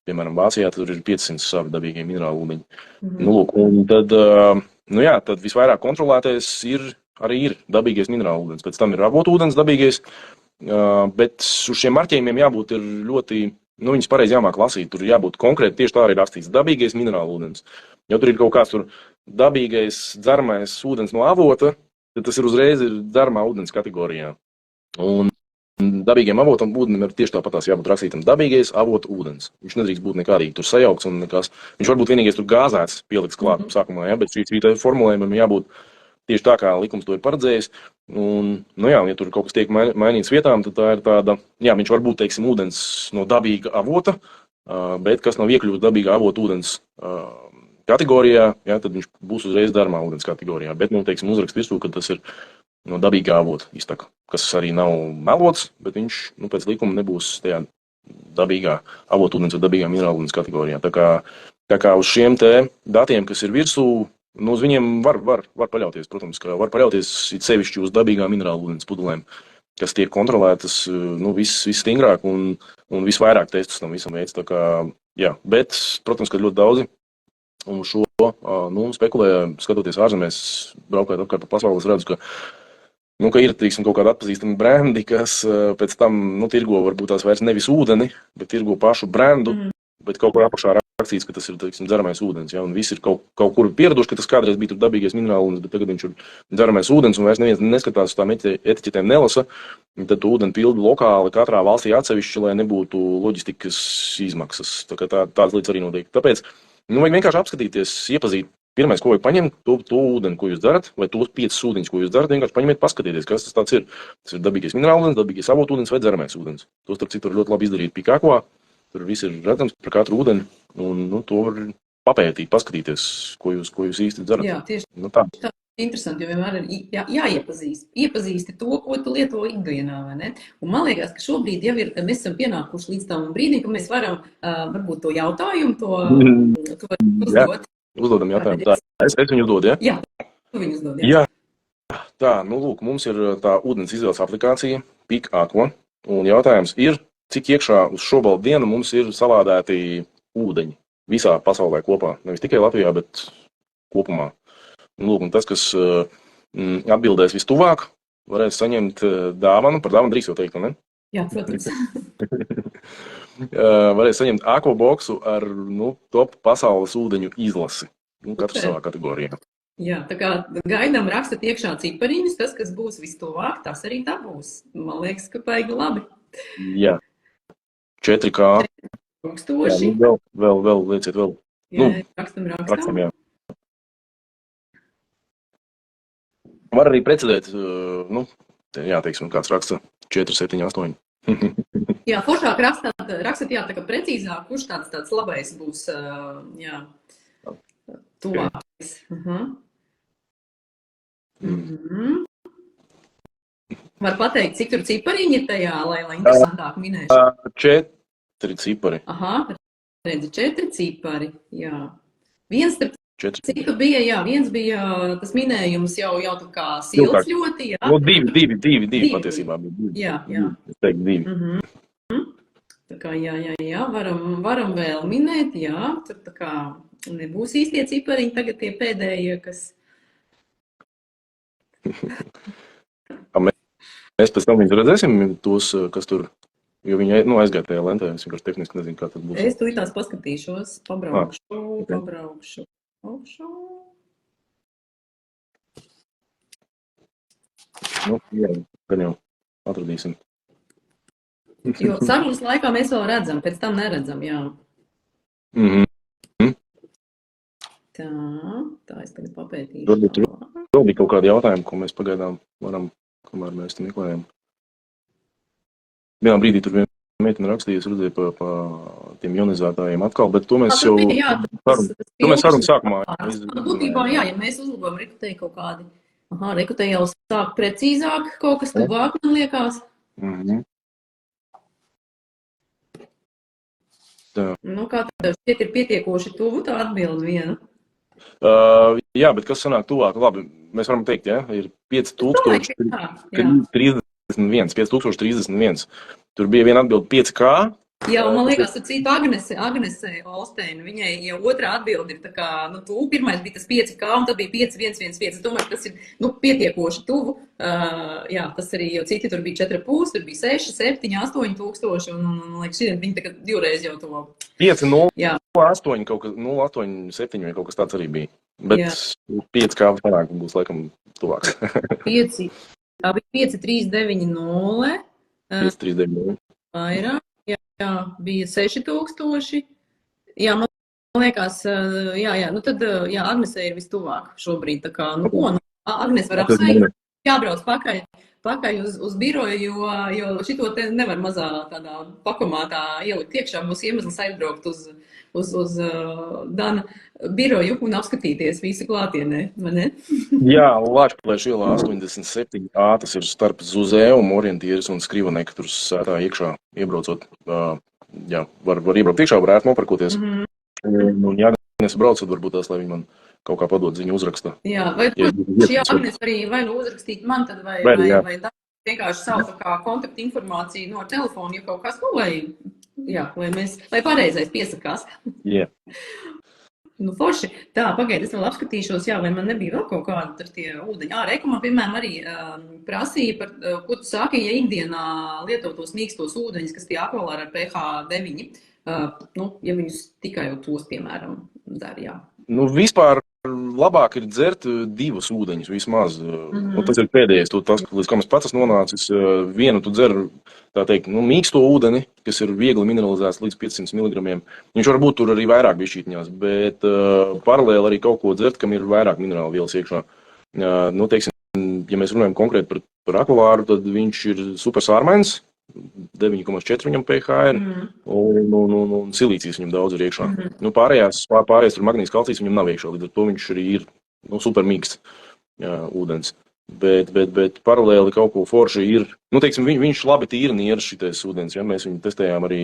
Piemēram, Vācijā tur ir 500 savi dabīgie minerālu ūdeņi. Un tad, tad visvairāk kontrolētais ir dabīgais minerālu ūdens, pēc tam ir avotu ūdens dabīgais, bet uz šiem marķējumiem jābūt ir ļoti, viņus pareizi jāmāk lasīt, tur jābūt konkrēti tieši tā arī rakstīts, dabīgais minerālu ūdens. Ja tur ir kaut kāds tur dabīgais dzeramais ūdens no avota, tad tas ir uzreiz dzeramā ūdens kategorijā. Un dabīgiem avotam ūdenim ir tieši tāpatās jābūt rakstītam dabīgais avotu ūdens. Viņš nedrīkst būt nekādīgi tur sajaukts un nekas. Viņš varbūt vienīgais tur gāzēts pielikts klāt sākumā, bet šī formulējumam jābūt tieši tā, kā likums to ir paredzējis. Un, ja tur kaut kas tiek mainīts vietām, tad tā ir tāda, viņš var būt, teiksim, ūdens no dabīga avota, bet kas nav iekļūst dabīga avota ūdens kategorijā, tad viņš būs uzreiz dzeramā ūdens kategorijā. Bet, teiksim, uzrakst virsū, ka tas ir no dabīgā avota iztaka, kas arī nav melots, bet viņš pēc likuma nebūs tajā dabīgā avota ūdens vai dabīgā minerālu ūdens kategorijā. Tā kā uz šiem te datiem, kas ir virsū, uz viņiem var paļauties, protams, ka var paļauties it sevišķi uz dabīgā minerālu ūdens pudelēm, kas tiek kontrolētas visstingrāk un visvairāk testus tam visam veids. Tā kā, bet, protams, ka ļoti daudzi un šo spekulē, skatoties ārzemēs, braukājot apkārt pa pasauli, es redzu, ka ir, teiksim, kaut kādi atpazīstami brendi, kas pēc tam, tirgo varbūt tās vairs nevis ūdeni, bet tirgo pašu brendu, bet kaut kur apakšā rakstīts, ka tas ir, teiksim, dzeramais ūdens, un visi ir kaut kur pieraduši, ka tas kādreiz bija tur dabīgais minerālu ūdens, bet tagad viņš ir dzeramais ūdens, un vairs neviens neskatās uz tām etiķetēm nelasa, tad tu ūdeni pildi lokāli katrā valstī atsevišķi, lai nebūtu loģistikas izmaksas. Tādas lietas arī notiek. Tāpēc, vajag vienkārši apskatīties, iepazīt. Pirmais, ko vajag paņemt, to ūdeni, ko jūs darat, vai tos 5 ūdeņus, ko jūs darat, vienkārši paņemiet, paskatieties, kas tas tāds ir. Tas ir dabīgais minerālu ūdens, dabīgais avotu ūdens vai dzeramais ūdens. Tos, starp citu, ļoti labi izdarīt Pikākvā. Tur viss ir redzams par katru ūdeni, un to var papētīt, paskatīties, ko jūs īsti darat. Jā, tieši tā. Tā interesanti, jo vienmēr ir iepazīsti to, ko tu lieto ikdienā, vai ne? Un man liekas, ka šobrīd jau mēs esam pienākuši līdz tam brīdim, ka mēs varam varbūt to jautājumu, to uzdot. Uzdodam jautājumu. Tā, es viņu uzdodu, ja? Jā, tu viņu uzdod, jā. Tā, lūk, mums ir tā ūdens izvēles aplikācija Pikākva, un jautājums ir, cik iekšā uz šobaldu dienu mums ir salādēti ūdeņi visā pasaulē kopā. Nevis tikai Latvijā, bet kopumā. Lūk, un tas, kas atbildēs vistuvāk, varēs saņemt dāvanu. Par dāvanu drīkst jau teikt, ne? Jā, protams. Varēs saņemt aquaboksu ar top pasaules ūdeņu izlasi. Katru savā kategorijā. Jā, tā kā gaidām rakstat iekšā cipariņus, tas, kas būs vistuvāk, tas arī dabūs. Man liekas, ka paigi labi. Jā. 4K. Tūkstoši. Jā, vēl, lieciet vēl. Jā, rakstam. Jā. Var arī precedēt, teiksim, kāds raksta 4, 7, 8. Jā, foršāk rakstat, tā kā precīzāk, kurš tāds labais būs, tuvākais. Var pateikt, cik tur cipariņi ir tajā, lai interesantāk minēšu? 4 cipari. Aha, redzi, 4 cipari, jā. Viens, starp 4. citu, bija, jā, viens bija tas minējums jau tā kā silts ļoti, jā. Nu, divi patiesībā bija. Jā, jā. Es teiktu 2. Tā kā, jā, varam vēl minēt, jā, tur tā kā nebūs īstie cipariņi, tagad tie pēdējie, kas... Mēs pēc tam viņus redzēsim, tos, kas tur, jo viņi aizgāja tajā lentē, es vienkārši tehniski nezinu, kā tas būs. Es tūlītās paskatīšos, pabraukšu. Nu, jā, gan jau atradīsim. Jo sarunas laikā mēs vēl redzam, pēc tam neredzam, jā. Tā es tagad papētīšu. Varbūt tur vēl bija kaut kādi jautājumi, ko mēs pagaidām varam, kamēr mēs te meklējam. Vienā brīdī tur viena meitene rakstīja, es redzēju pa tiem ionizētājiem atkal, bet to mēs jau sarunas sākumā. Būtībā, jā, ja mēs uzlabojam rekutēju kaut kādi, rekutēju jau sāk precīzāk, kaut kas tuvāk, man liekas. Nu, kā tad šķiet ir pietiekoši tuvu tā atbildi viena? Jā, bet kas sanāk tuvāk? Labi, mēs varam teikt, ja, ir 5031. Tur bija viena atbilde 5K. Jā, man liekas, ar citu Agnesē Olsteina, viņai jau otrā atbilde ir tā kā, tu pirmais bija tas 5K un tad bija 5111. Es domāju, tas ir, pietiekoši tuvu. Jā, tas arī, jo citi tur bija 4,5, tur bija 6, 7, 8 tūkstoši un liekas, viņi tagad divreiz jau to. 5,08 kaut kas, 0,87 vai kaut kas tāds arī bija. Bet 5K panāk būs laikam tuvāks. 5,390. 5,390. Vairāk. Jā, bija 6,000. Jā, man liekas, tad Agnesē ir vistuvāk šobrīd. Tā kā, Agnes var apsveikt, jābrauc pakaļ uz biroju, jo šito te nevar mazā tādā pakomātā ielikt iekšā. Būs iemesls aizbraukt uz Dana biroju un apskatīties visu klātienē, vai ne? Jā, Lāčplēša ielā 87A, tas ir starp Zuzējumu, Orientieris un Skrivaneka, tur sētā iekšā iebraucot. Jā, var iebraukt iekšā, var ērti nopirkoties. Un ja Agnes braucot, varbūt tās, lai viņi man kaut kā padod ziņu uzraksta. Jā, vai šī Agnes arī vai uzrakstīt man tad, vai vienkārši savu tā kā kontaktu informāciju no telefona, ja kaut kas, lai pareizais piesakās. Jā. Forši. Tā, pagaid, es vēl apskatīšos, vai man nebija vēl kaut kāda tur tie ūdeņi. Rekumā, piemēram, arī prasīja par, ko tu sāki, ja ikdienā lietotos mīkstos ūdeņus, kas tie akvalāri ar pH 9, ja viņus tikai jau tos, piemēram, dzer, jā. Vispār labāk ir dzert 2 ūdeņus vismaz. Tas ir pēdējais, tas, līdz kam es pats esmu nonācis. Vienu tu dzer, tā teikt, mīksto ūdeni, kas ir viegli mineralizēts līdz 500 mg. Viņš var būt tur arī vairāk bišķītņās, bet paralēli arī kaut ko dzert, kam ir vairāk minerālu vielas iekšā. Teiksim, ja mēs runājam konkrēti par akvalāru, tad viņš ir super sārmains. 9,4 viņam pH ir, un silīcijas viņam daudz ir iekšā. Pārējais tur magnīzes kalcijas viņam nav iekšā, līdz ar to viņš arī ir super mīksts ūdens. Bet paralēli kaut ko forši ir, teiksim, viņš labi tīra nieras šitais ūdens, ja mēs viņu testējām arī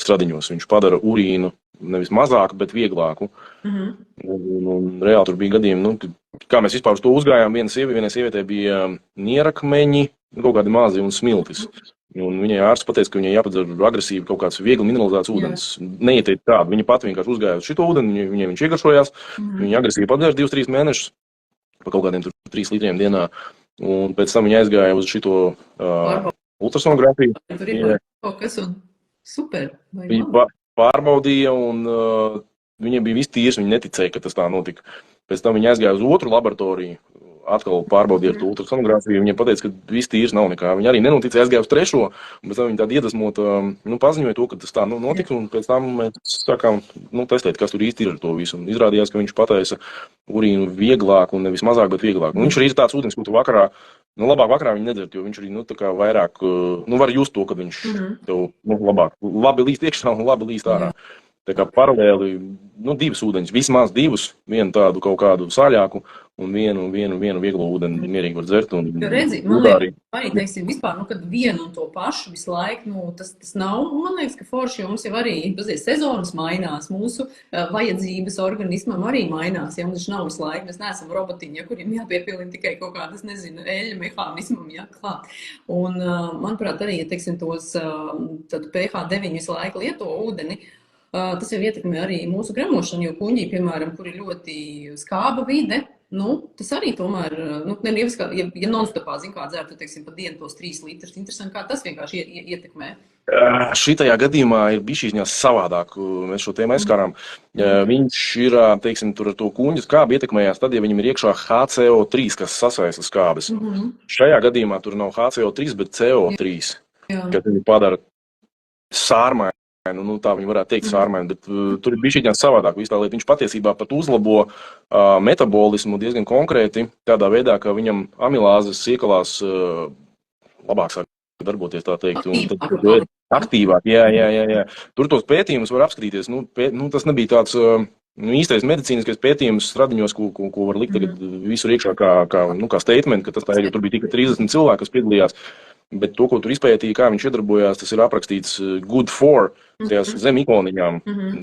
stradiņos. Viņš padara urīnu nevis mazāku, bet vieglāku. Un reāli tur bija gadījumi, kā mēs vispār uz to uzgājām, vienai sievietē bija nierakmeņi, kaut kādi mazi un smiltis. Un viņai ārsts pateica, ka viņai jāpadzer agresīvi kaut kāds viegli mineralizēts ūdens. Neieteikt tādu. Viņa pat vienkārši uzgāja uz šito ūdeni, viņai viņš iegaršojās. Viņa agresīvi padzer 2-3 mēnešus pa kaut kādiem 3 litriem dienā. Un pēc tam viņa aizgāja uz šito ultrasonogrāfiju. Tur ir kaut kas un super. Viņa pārbaudīja un viņai bija viss tīrs, viņa neticēja, ka tas tā notika. Pēc tam viņa aizgāja uz otru laboratoriju. Atkal pārbaudīja ar ultrasonogrāfiju, viņiem pateica, ka viss tīrs nav nekā. Viņi arī nenoticēja, aizgāja uz 3, un pēc tam viņi tādi iedvesmot, paziņoja to, ka tas tā notika, un pēc tam mēs sākām testēt, kas tur īsti ir ar to visu. Un izrādījās, ka viņš pataisa urīnu vieglāk un nevis mazāk, bet vieglāk. Viņš arī ir tāds ūdens, ko tu vakarā, labāk vakarā viņi nedzert, jo viņš arī, tā kā vairāk, var just to, ka viņš tev, labāk, labi līst iekšā un labi līst ārā. Tā kā paralēli, divus ūdeņus, vismaz divus, vienu tādu kaut kādu sāļāku un vienu vieglo ūdeni mierīgi var dzert. Jo redzi, man liekas, arī, teiksim, vispār, kad vienu un to pašu visu laiku, tas nav, man liekas, ka forši, jo mums jau arī, sezonas mainās, mūsu vajadzības organismam arī mainās, ja mums nav visu laiku, mēs neesam robotiņi, kuriem jāpiepilina tikai kaut kādas, nezinu, eļļa mehānismam, klāt. Un, manuprāt, arī, ja, teiksim, tos pH 9 visu laiku lieto ūdeni, tas jau ietekmē arī mūsu gremošanu, jo kuņģī, piemēram, kur ir ļoti skāba vide, tas arī tomēr, ja non-stopā, kā dzert, teiksim, pa dienu tos 3 litrus, interesanti, kā tas vienkārši ietekmē. Šitajā gadījumā ir bišķīņās savādāk, mēs šo tēmu aizskārām. Viņš ir, teiksim, tur ar to kuņģu skābi ietekmējās tad, ja viņam ir iekšā HCO3, kas sasaista skābes. Šajā gadījumā tur nav HCO3, bet CO3, kad viņi padara sārmaini. Tā viņi varētu teikt sārmaini, bet tur ir bišķīņās savādāk. Viņš patiesībā pat uzlabo metabolismu diezgan konkrēti tādā veidā, ka viņam amilāzes iekalās labāk sāk darboties, tā teikt. Aktīvāk, jā. Tur tos pētījumus var apskatīties. Tas nebija tāds īstais medicīniskais pētījums stradiņos, ko var likt tagad visur iekšā kā statement, ka tas tā ir, jo tur bija tikai 30 cilvēki, kas piedalījās. Bet to, ko tur izpētīja, kā viņš iedarbojās, tas ir aprakstīts good for, tajās zem ikoniņām,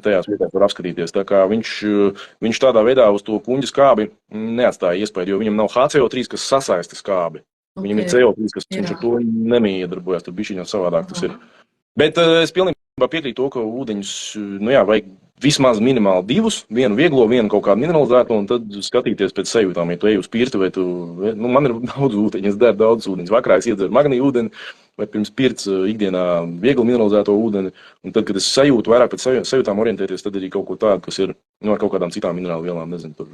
tajās vietās var apskatīties. Tā kā viņš tādā veidā uz to kuņģa skābi neatstāja iespēju, jo viņam nav HCO3, kas sasaista skābi. Viņam ir CO3, kas viņš ar to nemiedarbojās, tur bišķiņā savādāk tas ir. Bet es pilnībā piekrītu to, ka ūdeņus, vajag vismaz minimāli divus, vienu vieglo, vienu kaut kādu mineralizēto, un tad skatīties pēc sajūtām, ja tu ej uz pirti, vai man ir daudz ūdeņu, es deru daudz ūdeņus. Vakarā es iedzeru magniju ūdeni, vai pirms pirts ikdienā viegli mineralizēto ūdeni, un tad, kad es sajūtu vairāk pēc sajūtām orientēties, tad arī kaut ko tādu, kas ir ar kaut kādām citām minerālu vielām, nezinu, tur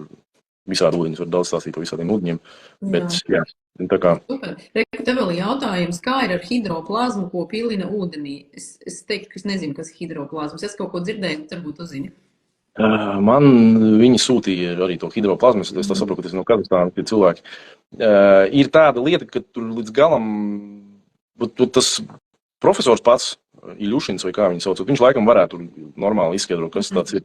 visādi ūdeņus var daudz stāstīt par visādiem ūdeņiem, bet jā. Tā kā. Super. Tev vēl jautājums, kā ir ar hidroplazmu, ko pilina ūdenī? Es teiktu, ka es nezinu, kas ir hidroplazmas. Es kaut ko dzirdēju, varbūt tu zini. Man viņi sūtīja arī to hidroplazmu, es tā saprotu, ka tas no Kazahstānas tie cilvēki. Ir tāda lieta, ka tur līdz galam, tas profesors pats, Iļušins vai kā viņu sauc, viņš laikam varētu normāli izskaidrot, kas tāds ir.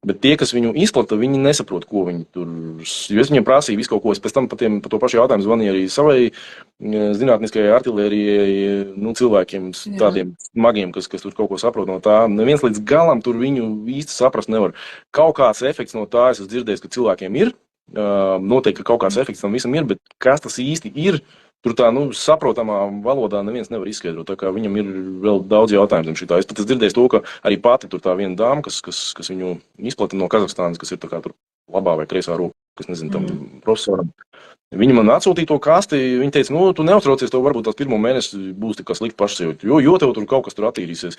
Bet tie, kas viņu izplata, viņi nesaprot, ko viņi tur, jo es viņiem prasīju visu kaut ko, es pēc tam par to pašu jautājumu zvanīju arī savai zinātniskajai artilērijai, cilvēkiem tādiem magiem, kas tur kaut ko saprot no tā. Neviens līdz galam tur viņu īsti saprast nevar. Kaut kāds efekts no tā, es esmu dzirdējis, ka cilvēkiem ir, noteikti, ka kaut kāds efekts tam visam ir, bet kas tas īsti ir, tur tā, saprotamā valodā neviens nevar izskaidrot, tā kā viņam ir vēl daudz jautājumu zem šitā. Es pat dzirdēju to, ka arī pati tur tā viena dāma, kas viņu izplata no Kazahstānas, kas ir tā kā tur labā vai kreisā roka, kas nezinu tam profesoram. Viņa man atsūtīja to kasti, viņa teica, tu neuztraucies, tev varbūt tās pirmo mēnesi būs tā kā slikti pašsajūta, jo tev tur kaut kas tur attīrīsies.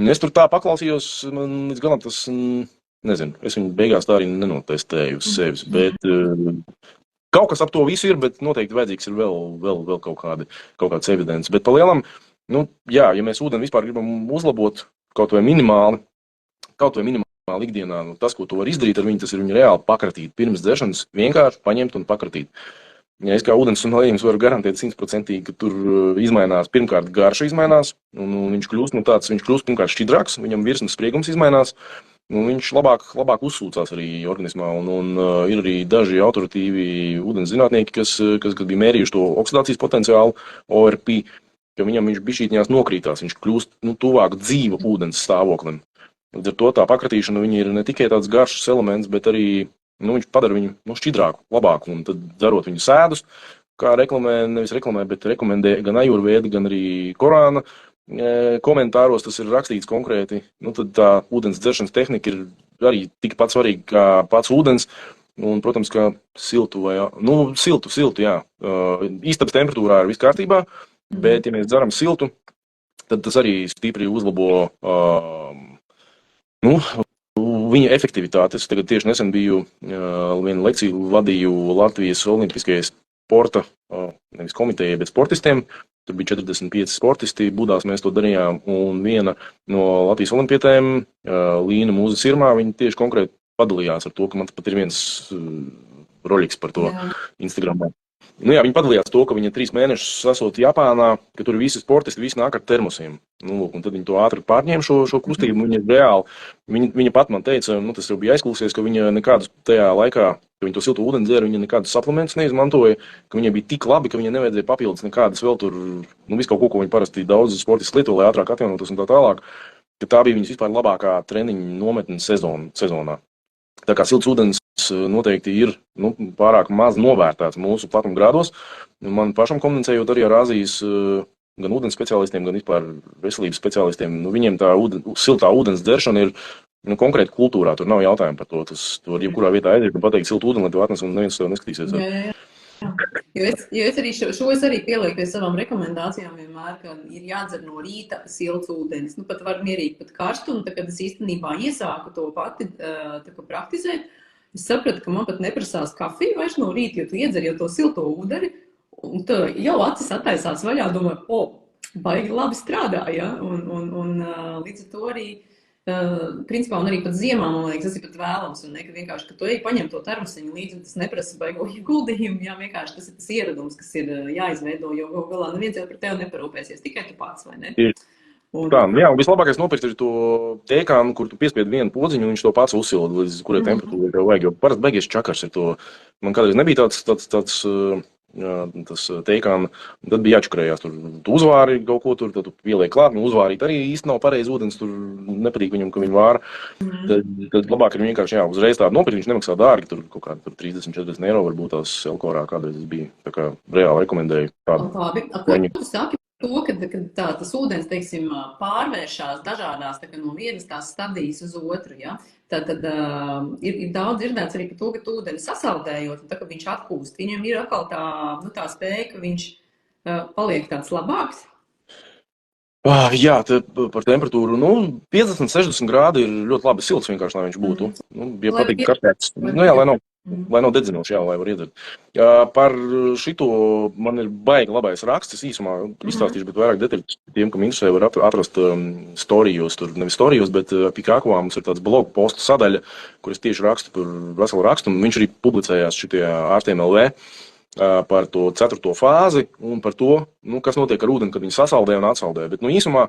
Es tur tā paklausījos, man līdz galam tas, nezinu, es viņu beigās tā arī nenotestēju uz sevis, bet kaut kas ap to visu ir, bet noteikti vajadzīgs ir vēl kaut kāds evidents. Bet pa lielam, ja mēs ūdeni vispār gribam uzlabot kaut vai minimāli ikdienā, tas, ko tu var izdarīt ar viņu, tas ir viņu reāli pakratīt. Pirms dzeršanas vienkārši paņemt un pakratīt. Ja es kā ūdens sommeliers varu garantēt 100%, ka tur izmainās, pirmkārt garša izmainās, un viņš kļūst pirmkārt šķidrāks, viņam virsmas spriegums izmainās, un viņš labāk uzsūcās arī organismā, un ir arī daži autoritīvi ūdens zinātnieki, kas bija mērījuši to oksidācijas potenciālu, ORP, ka viņš bišķītņās nokrītās, viņš kļūst tuvāk dzīva ūdens stāvoklim. Līdz ar to tā pakratīšana viņa ir ne tikai tāds garšs elements, bet arī viņš padara viņu šķidrāku, labāku, un tad darot viņu sēdus, kā bet rekomendē gan ajurvēda, gan arī Korāna komentāros, tas ir rakstīts konkrēti, tad tā ūdens dzeršanas tehnika ir arī tikpat svarīga kā pats ūdens, un, protams, ka siltu, jā. Istabas temperatūrā ir viss kārtībā, bet, ja mēs dzeram siltu, tad tas arī stipri uzlabo viņa efektivitāti. Es tagad tieši nesen biju vienu lekciju vadīju Latvijas olimpiskajai sporta, nevis komitejai, bet sportistiem. Tur bija 45 sportisti, Budās mēs to darījām, un viena no Latvijas olimpietēm, Līna Mūza Sirmā, viņa tieši konkrēti padalījās ar to, ka man pat ir viens roļiks par to Instagramā. Nu jā, viņi padalījās to, ka viņi 3 mēnešus esot Japānā, ka tur visi sportisti, visi nāk ar termosiem. Nu, lūk, un tad viņi to ātri pārņēma šo kustību. Viņa reāli, viņa pat man teica, nu, tas jau bija aizklausies, ka viņa nekādus tajā laikā, ka viņa to siltu ūdeni dzēra, viņa nekādus suplementus neizmantoja, ka viņai bija tik labi, ka viņai nevajadzēja papildus nekādas vēl tur, nu, visu kaut ko viņi parasti daudz sportisti lieto, lai ātrāk atjaunotos un tā tālāk. Ka tā bija viņas vispār labākā treniņa nometne sezonā. Tā kā silts ūdens noteikti ir pārāk maz novērtēts mūsu platuma grādos. Man pašam komunicējot arī ar Āzijas gan ūdens speciālistiem, gan vispār veselības speciālistiem, viņiem tā siltā ūdens dzeršana ir konkrēti kultūrā. Tur nav jautājumu par to. To var jebkurā vietā aiziet un pateikt siltu ūdeni, lai tev atnes un neviens tev neskatīsies. Jā. Jo es arī šo arī pielieku pie savām rekomendācijām vienmēr, ka ir jādzer no rīta silts ūdens. Nu, pat var mierīgi pat karstu, un tad, kad es īstenībā iesāku to pati praktizēt, es sapratu, ka man pat neprasās kafiju vairs no rīta, jo tu iedzer jau to silto ūdeni, un tu jau acis attaisās vaļā, domāju, baigi labi strādā, ja? Un līdz ar to arī principā, un arī pat ziemā, man liekas, tas ir pat vēlams, un ne, ka vienkārši, ka tu ej paņem to termosiņu līdzi, un tas neprasa baigo ieguldījumu, jā, vienkārši tas ir tas ieradums, kas ir jāizveido, jo galā neviens jau par tevi neparūpēsies, tikai tu pats, vai ne? Tā, jā, un vislabākais nopirkt ir to tēkānu, kur tu piespied vienu podziņu, un viņš to pats uzsilda, līdz kurai temperatūrai tev vajag, jo parasti beigies čakars ir to. Man kādreiz nebija tāds tas teikām, tad bija jāčakarējās, tu uzvāri kaut ko tur, tad tu pieliek klāt, uzvārīt arī īsti nav pareizi ūdens, tur nepatīk viņam, ka viņi vāra. Tad labāk ir vienkārši uzreiz tādu nopirkt, viņš nemaksā dārgi, tur kaut kādi 30-40 eiro varbūt tās Elkorā kādreiz bija, tā kā reāli rekomendēju tādu. Labi, ko tu saki to, ka tas ūdens, teiksim, pārvēršās dažādās no vienas tās stadijas uz otru, ja? Tad ir daudz dzirdēts arī par to, ka ūdeni sasaldējot, un tā, ka viņš atkūst, viņam ir atkal tā spēja, ka viņš paliek tāds labāks. Jā, par temperatūru, 50-60 grādi ir ļoti labi silts vienkārši, lai viņš būtu. Ja patīk karstēts, lai nav dedzinoši, lai var iedzert. Par šito man ir baigi labais raksts, īsumā izstāstīšu, bet vairāk detaļas tiem, kam interesē, var atrast storijos, nevis storijos, bet Pikākovā mums ir tāds blogu postu sadaļa, kur es tieši rakstu par veselu rakstu, un viņš arī publicējās šitie ārstiem LV par to 4. fāzi un par to, kas notiek ar ūdeni, kad viņi sasaldē un atsaldē. Bet, īsumā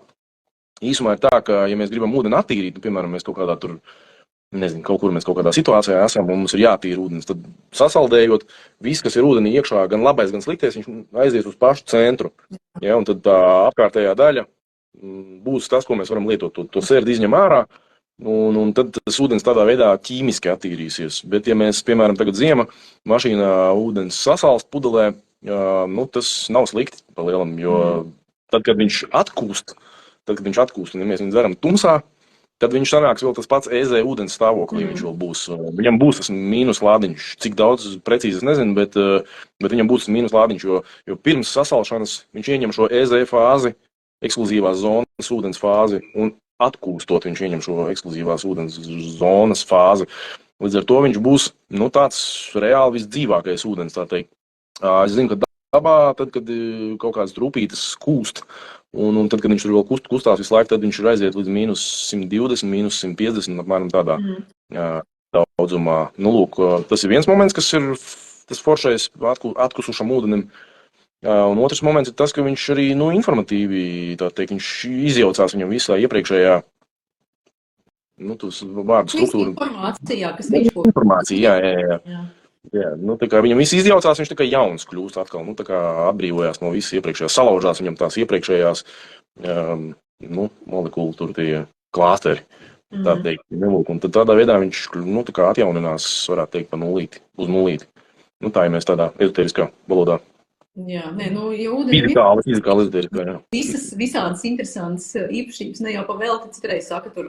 ir tā, ka, ja mēs gribam ūdeni attīrīt, piemēram, mēs kaut kādā tur, kaut kur mēs kaut kādā situācijā esam un mums ir jātīra ūdens, tad sasaldējot, viss, kas ir ūdenī iekšā, gan labais, gan sliktais, viņš aizies uz pašu centru. Ja, un tad tā apkārtējā daļa būs tas, ko mēs varam lietot, to sērdi izņem ārā, un tad tas ūdens tādā veidā ķīmiski attīrīsies. Bet, ja mēs, piemēram, tagad ziema mašīnā ūdens sasalst pudelē, tas nav slikti pa lielam, jo tad, kad viņš atkūst, un ja mēs viņu dzeram tumsā, tad viņš sanāks vēl tas pats EZ ūdens stāvoklī, viņš vēl būs. Viņam būs tas mīnus lādiņš, cik daudz precīzi es nezinu, bet viņam būs tas mīnus lādiņš, jo pirms sasalšanas viņš ieņem šo EZ fāzi, ekskluzīvās zonas ūdens fāzi, un atkūstot viņš ieņem šo ekskluzīvās ūdens zonas fāzi. Līdz ar to viņš būs tāds reāli visdzīvākais ūdens, tā teikt. Es zinu, ka dabā, tad, kad kaut kādas trupītes kūst, un tad, kad viņš tur vēl kustās visu laiku, tad viņš ir aiziet līdz mīnus 120, mīnus 150, apmēram tādā daudzumā. Lūk, tas ir viens moments, kas ir tas foršais atkusušam ūdenim. Un otrs moments ir tas, ka viņš arī informatīvi, tā teikt, viņš izjaucās viņam visā iepriekšējā vārdu struktūru. Informācija, jā. Tā kā viņam viss izjaucās, viņš tā kā jauns kļūst atkal, tā kā atbrīvojās no visas iepriekšējās, salaužās viņam tās iepriekšējās, molekulu tur tie klāsteri, tā teikt, un tad tādā veidā viņš, tā kā atjauninās, varētu teikt, pa nulīti, uz nulīti. Tā, ja mēs tādā ezoteriskā valodā. Jā, jo ūdeni fizikāli ezoteriskā, jā. Visādas interesantas īpašības, ne jau pa velti citreiz saka tur,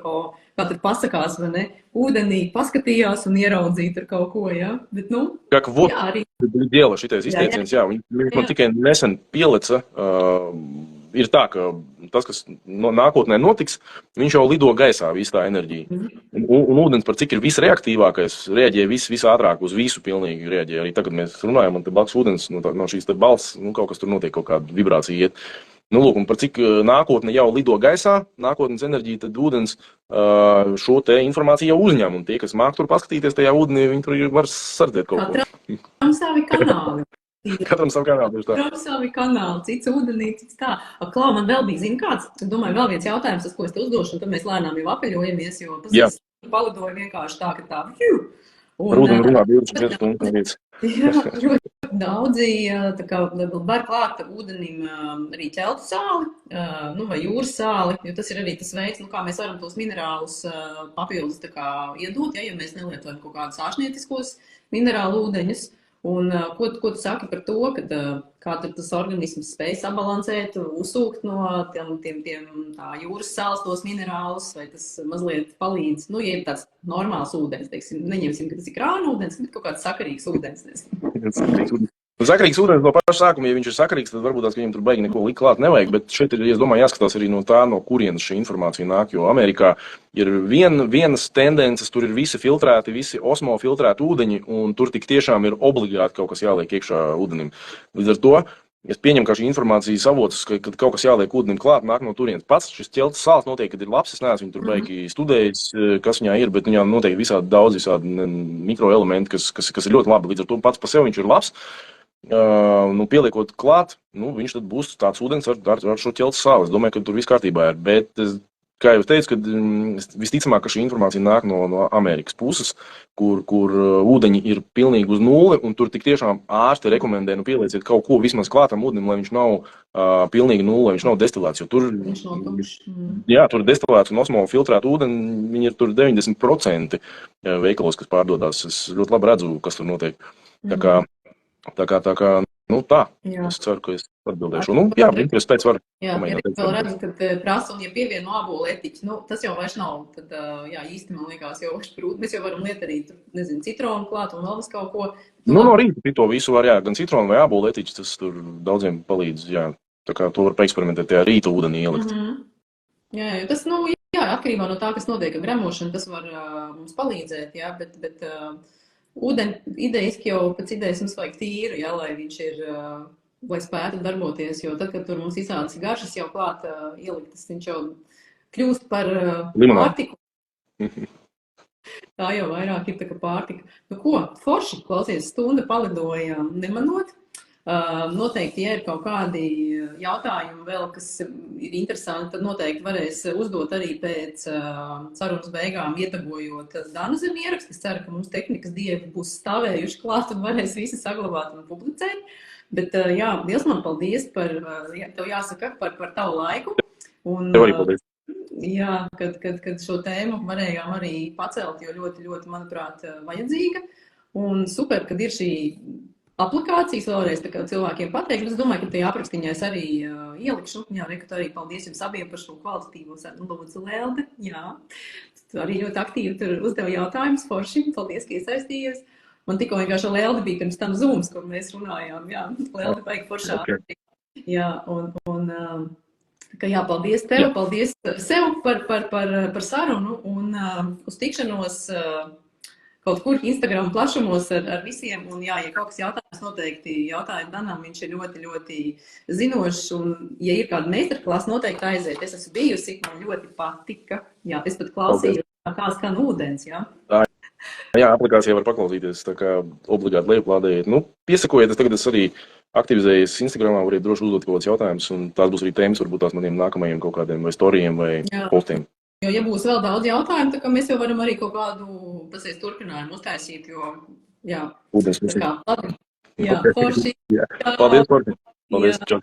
kā tur pasakās, vai ne, ūdenī paskatījās un ieraudzīja tur kaut ko, jā, bet, jā, arī. Diela šitais izteiciens, jā, viņš man tikai nesen pieleca, ir tā, ka tas, kas nākotnē notiks, viņš jau lido gaisā, visu tā enerģija. Un ūdens, par cik ir visreaktīvākais, reaģē visātrāk uz visu pilnīgi reaģē. Arī tagad mēs runājam, un te blakus ūdens, no šīs te balss, kaut kas tur notiek, kaut kāda vibrācija iet. Lūk, un par cik nākotne jau lido gaisā, nākotnes enerģija, tad ūdens šo te informāciju jau uzņem, un tie, kas māk tur paskatīties tajā ūdenī, viņi tur var sardzēt kaut ko. Katram savi kanāli. Katram savu kanālu tieši tā. Tur savi kanāli, cits ūdenī, cits tā. Klau, man vēl bija, zini kāds, domāju, vēl viens jautājums, tas, ko es te uzdošu, un tad mēs lēnām jau apaļojamies, jo tas palidoja vienkārši tā, ka tā, Rūdeni runā 24 stundas no vietas. Jā, ļoti daudzi, tā kā var klāt ūdenim arī ķeltu sāli, vai jūras sāli, jo tas ir arī tas veids, kā mēs varam tos minerālus papildus tā kā iedot, ja mēs nelietojam kaut kādus āšnietiskos minerālu ūdeņus. Un ko tu saki par to, kad kā tas organisms spēj sabalansēt, uzsūkt no tiem tā jūras sāls tos minerālus, vai tas mazliet palīdz, ja ir tāds normāls ūdens, teiksim, neņemsim, ka tas ir krāna ūdens, bet kaut kāds sakarīgs ūdens. Sakarīgs ūdens no paša sākuma, ja viņš ir sakarīgs, tad varbūt tās, ka viņam tur baigi neko likt klāt nevajag, bet šeit ir, es domāju, jāskatās arī no tā, no kurienes šī informācija nāk, jo Amerikā ir vienas tendences, tur ir visi filtrēti, visi osmo filtrēti ūdeņi, un tur tik tiešām ir obligāti kaut kas jāliek iekšā ūdenim. Līdz ar to, es pieņemu, ka šī informācijas avots, kad kaut kas jāliek ūdenim klāt, nāk no turienes. Pats šis ķeltas sāls noteikti, kad ir labs, es neesmu viņu tur baigi studējis, kas viņā ir, bet viņā noteikti visādi daudz mikroelementi, kas ir ļoti labi. Līdz ar to pats pa sevi viņš ir labs. Pieliekot klāt, viņš tad būs tāds ūdens ar šo ķeltas sāli. Es domāju, ka tur viss kārtībā ir, bet, kā jau teicu, kad visticamāk, ka šī informācija nāk no Amerikas puses, kur ūdeņi ir pilnīgi uz nulli, un tur tik tiešām ārsti rekomendē, pielieciet kaut ko vismaz klātam ūdenim, lai viņš nav pilnīgi nulli, lai viņš nav destilēts, jo tur, tur destilēts un osmo filtrētu ūdeni, viņi ir tur 90% veikalos, kas pārdodās. Es ļoti labi redzu, kas tur notiek. Tā kā, es ceru, ka es atbildēšu. Es pēc varu. Jā, vēl redzu, kad prasa un pievieno ābolu etiķi, tas jau vairs nav, tad, īsti man liekas jau grūti. Mēs jau varam liet arī, citronu klāt un vēl vis kaut ko. No rīta pie to visu var, gan citronu vai ābolu etiķi, tas tur daudziem palīdz, tā kā to var paeksperimentēt tajā rīta ūdenī ielikt. Jā, tas, atkarībā no tā, kas notiek ar gremošanu, tas var mums palīdzēt, bet idejiski jau pēc idejas mums vajag tīru, lai viņš ir, lai spētu darboties, jo tad, kad tur mums izādas garšas jau klāt ieliktas, viņš jau kļūst par pārtiku. Tā jau vairāk ir tā kā pārtika. Forši, klausies, stunda palidoja nemanot. Noteikti, ja ir kaut kādi jautājumi vēl, kas ir interesanti, tad noteikti varēs uzdot arī pēc sarunas beigām, ietagojot Dana zem ierakstu. Es ceru, ka mums tehnikas dievi būs stāvējuši klāt un varēs visi saglabāt un publicēt. Bet Dievs man paldies tev jāsaka par tavu laiku. Un, tev arī paldies. Jā, kad šo tēmu varējām arī pacelt, jo ļoti, ļoti, manuprāt, vajadzīga. Un super, kad ir šī aplikācijas vēlreiz cilvēkiem pateikt. Es domāju, ka tajā aprakstiņā es arī ielikšu. Jā, ka arī paldies jums abiem par šo kvalitatīvo lūdzu, Lelde. Jā, tu arī ļoti aktīvi tur uzdev jautājumus forši. Paldies, ka iesaistījies. Man tikko vienkārši Lelde bija pirms tam Zooms, kur mēs runājām. Jā, Lelde vajag foršā. Okay. Jā, paldies tev, paldies sev par sarunu un uz tikšanos kaut kur Instagram plašumos ar visiem, un ja kaut kas jautājums noteikti jautājumu Danam, viņš ir ļoti, ļoti zinošs, un ja ir kāda meistarklasa, noteikti aiziet. Es esmu bijusi, man ļoti patika. Jā, es pat klausīju, kā skan ūdens, jā. Jā, aplikācijā var paklausīties, tā kā obligāti lejuplādējiet. Piesakojiet, tagad es arī aktivizējies Instagramā, variet droši uzdot kaut kāds jautājums, un tās būs arī tēmas, varbūt tās maniem nākamajiem kaut kādiem vai storijiem vai postiem. Jo, ja būs vēl daudz jautājumu, tā kā mēs jau varam arī kaut kādu turpinājumu uztaisīt, jo, jā. Ūdens mums ir. Jā, forši. Paldies, Forši. Paldies, čau.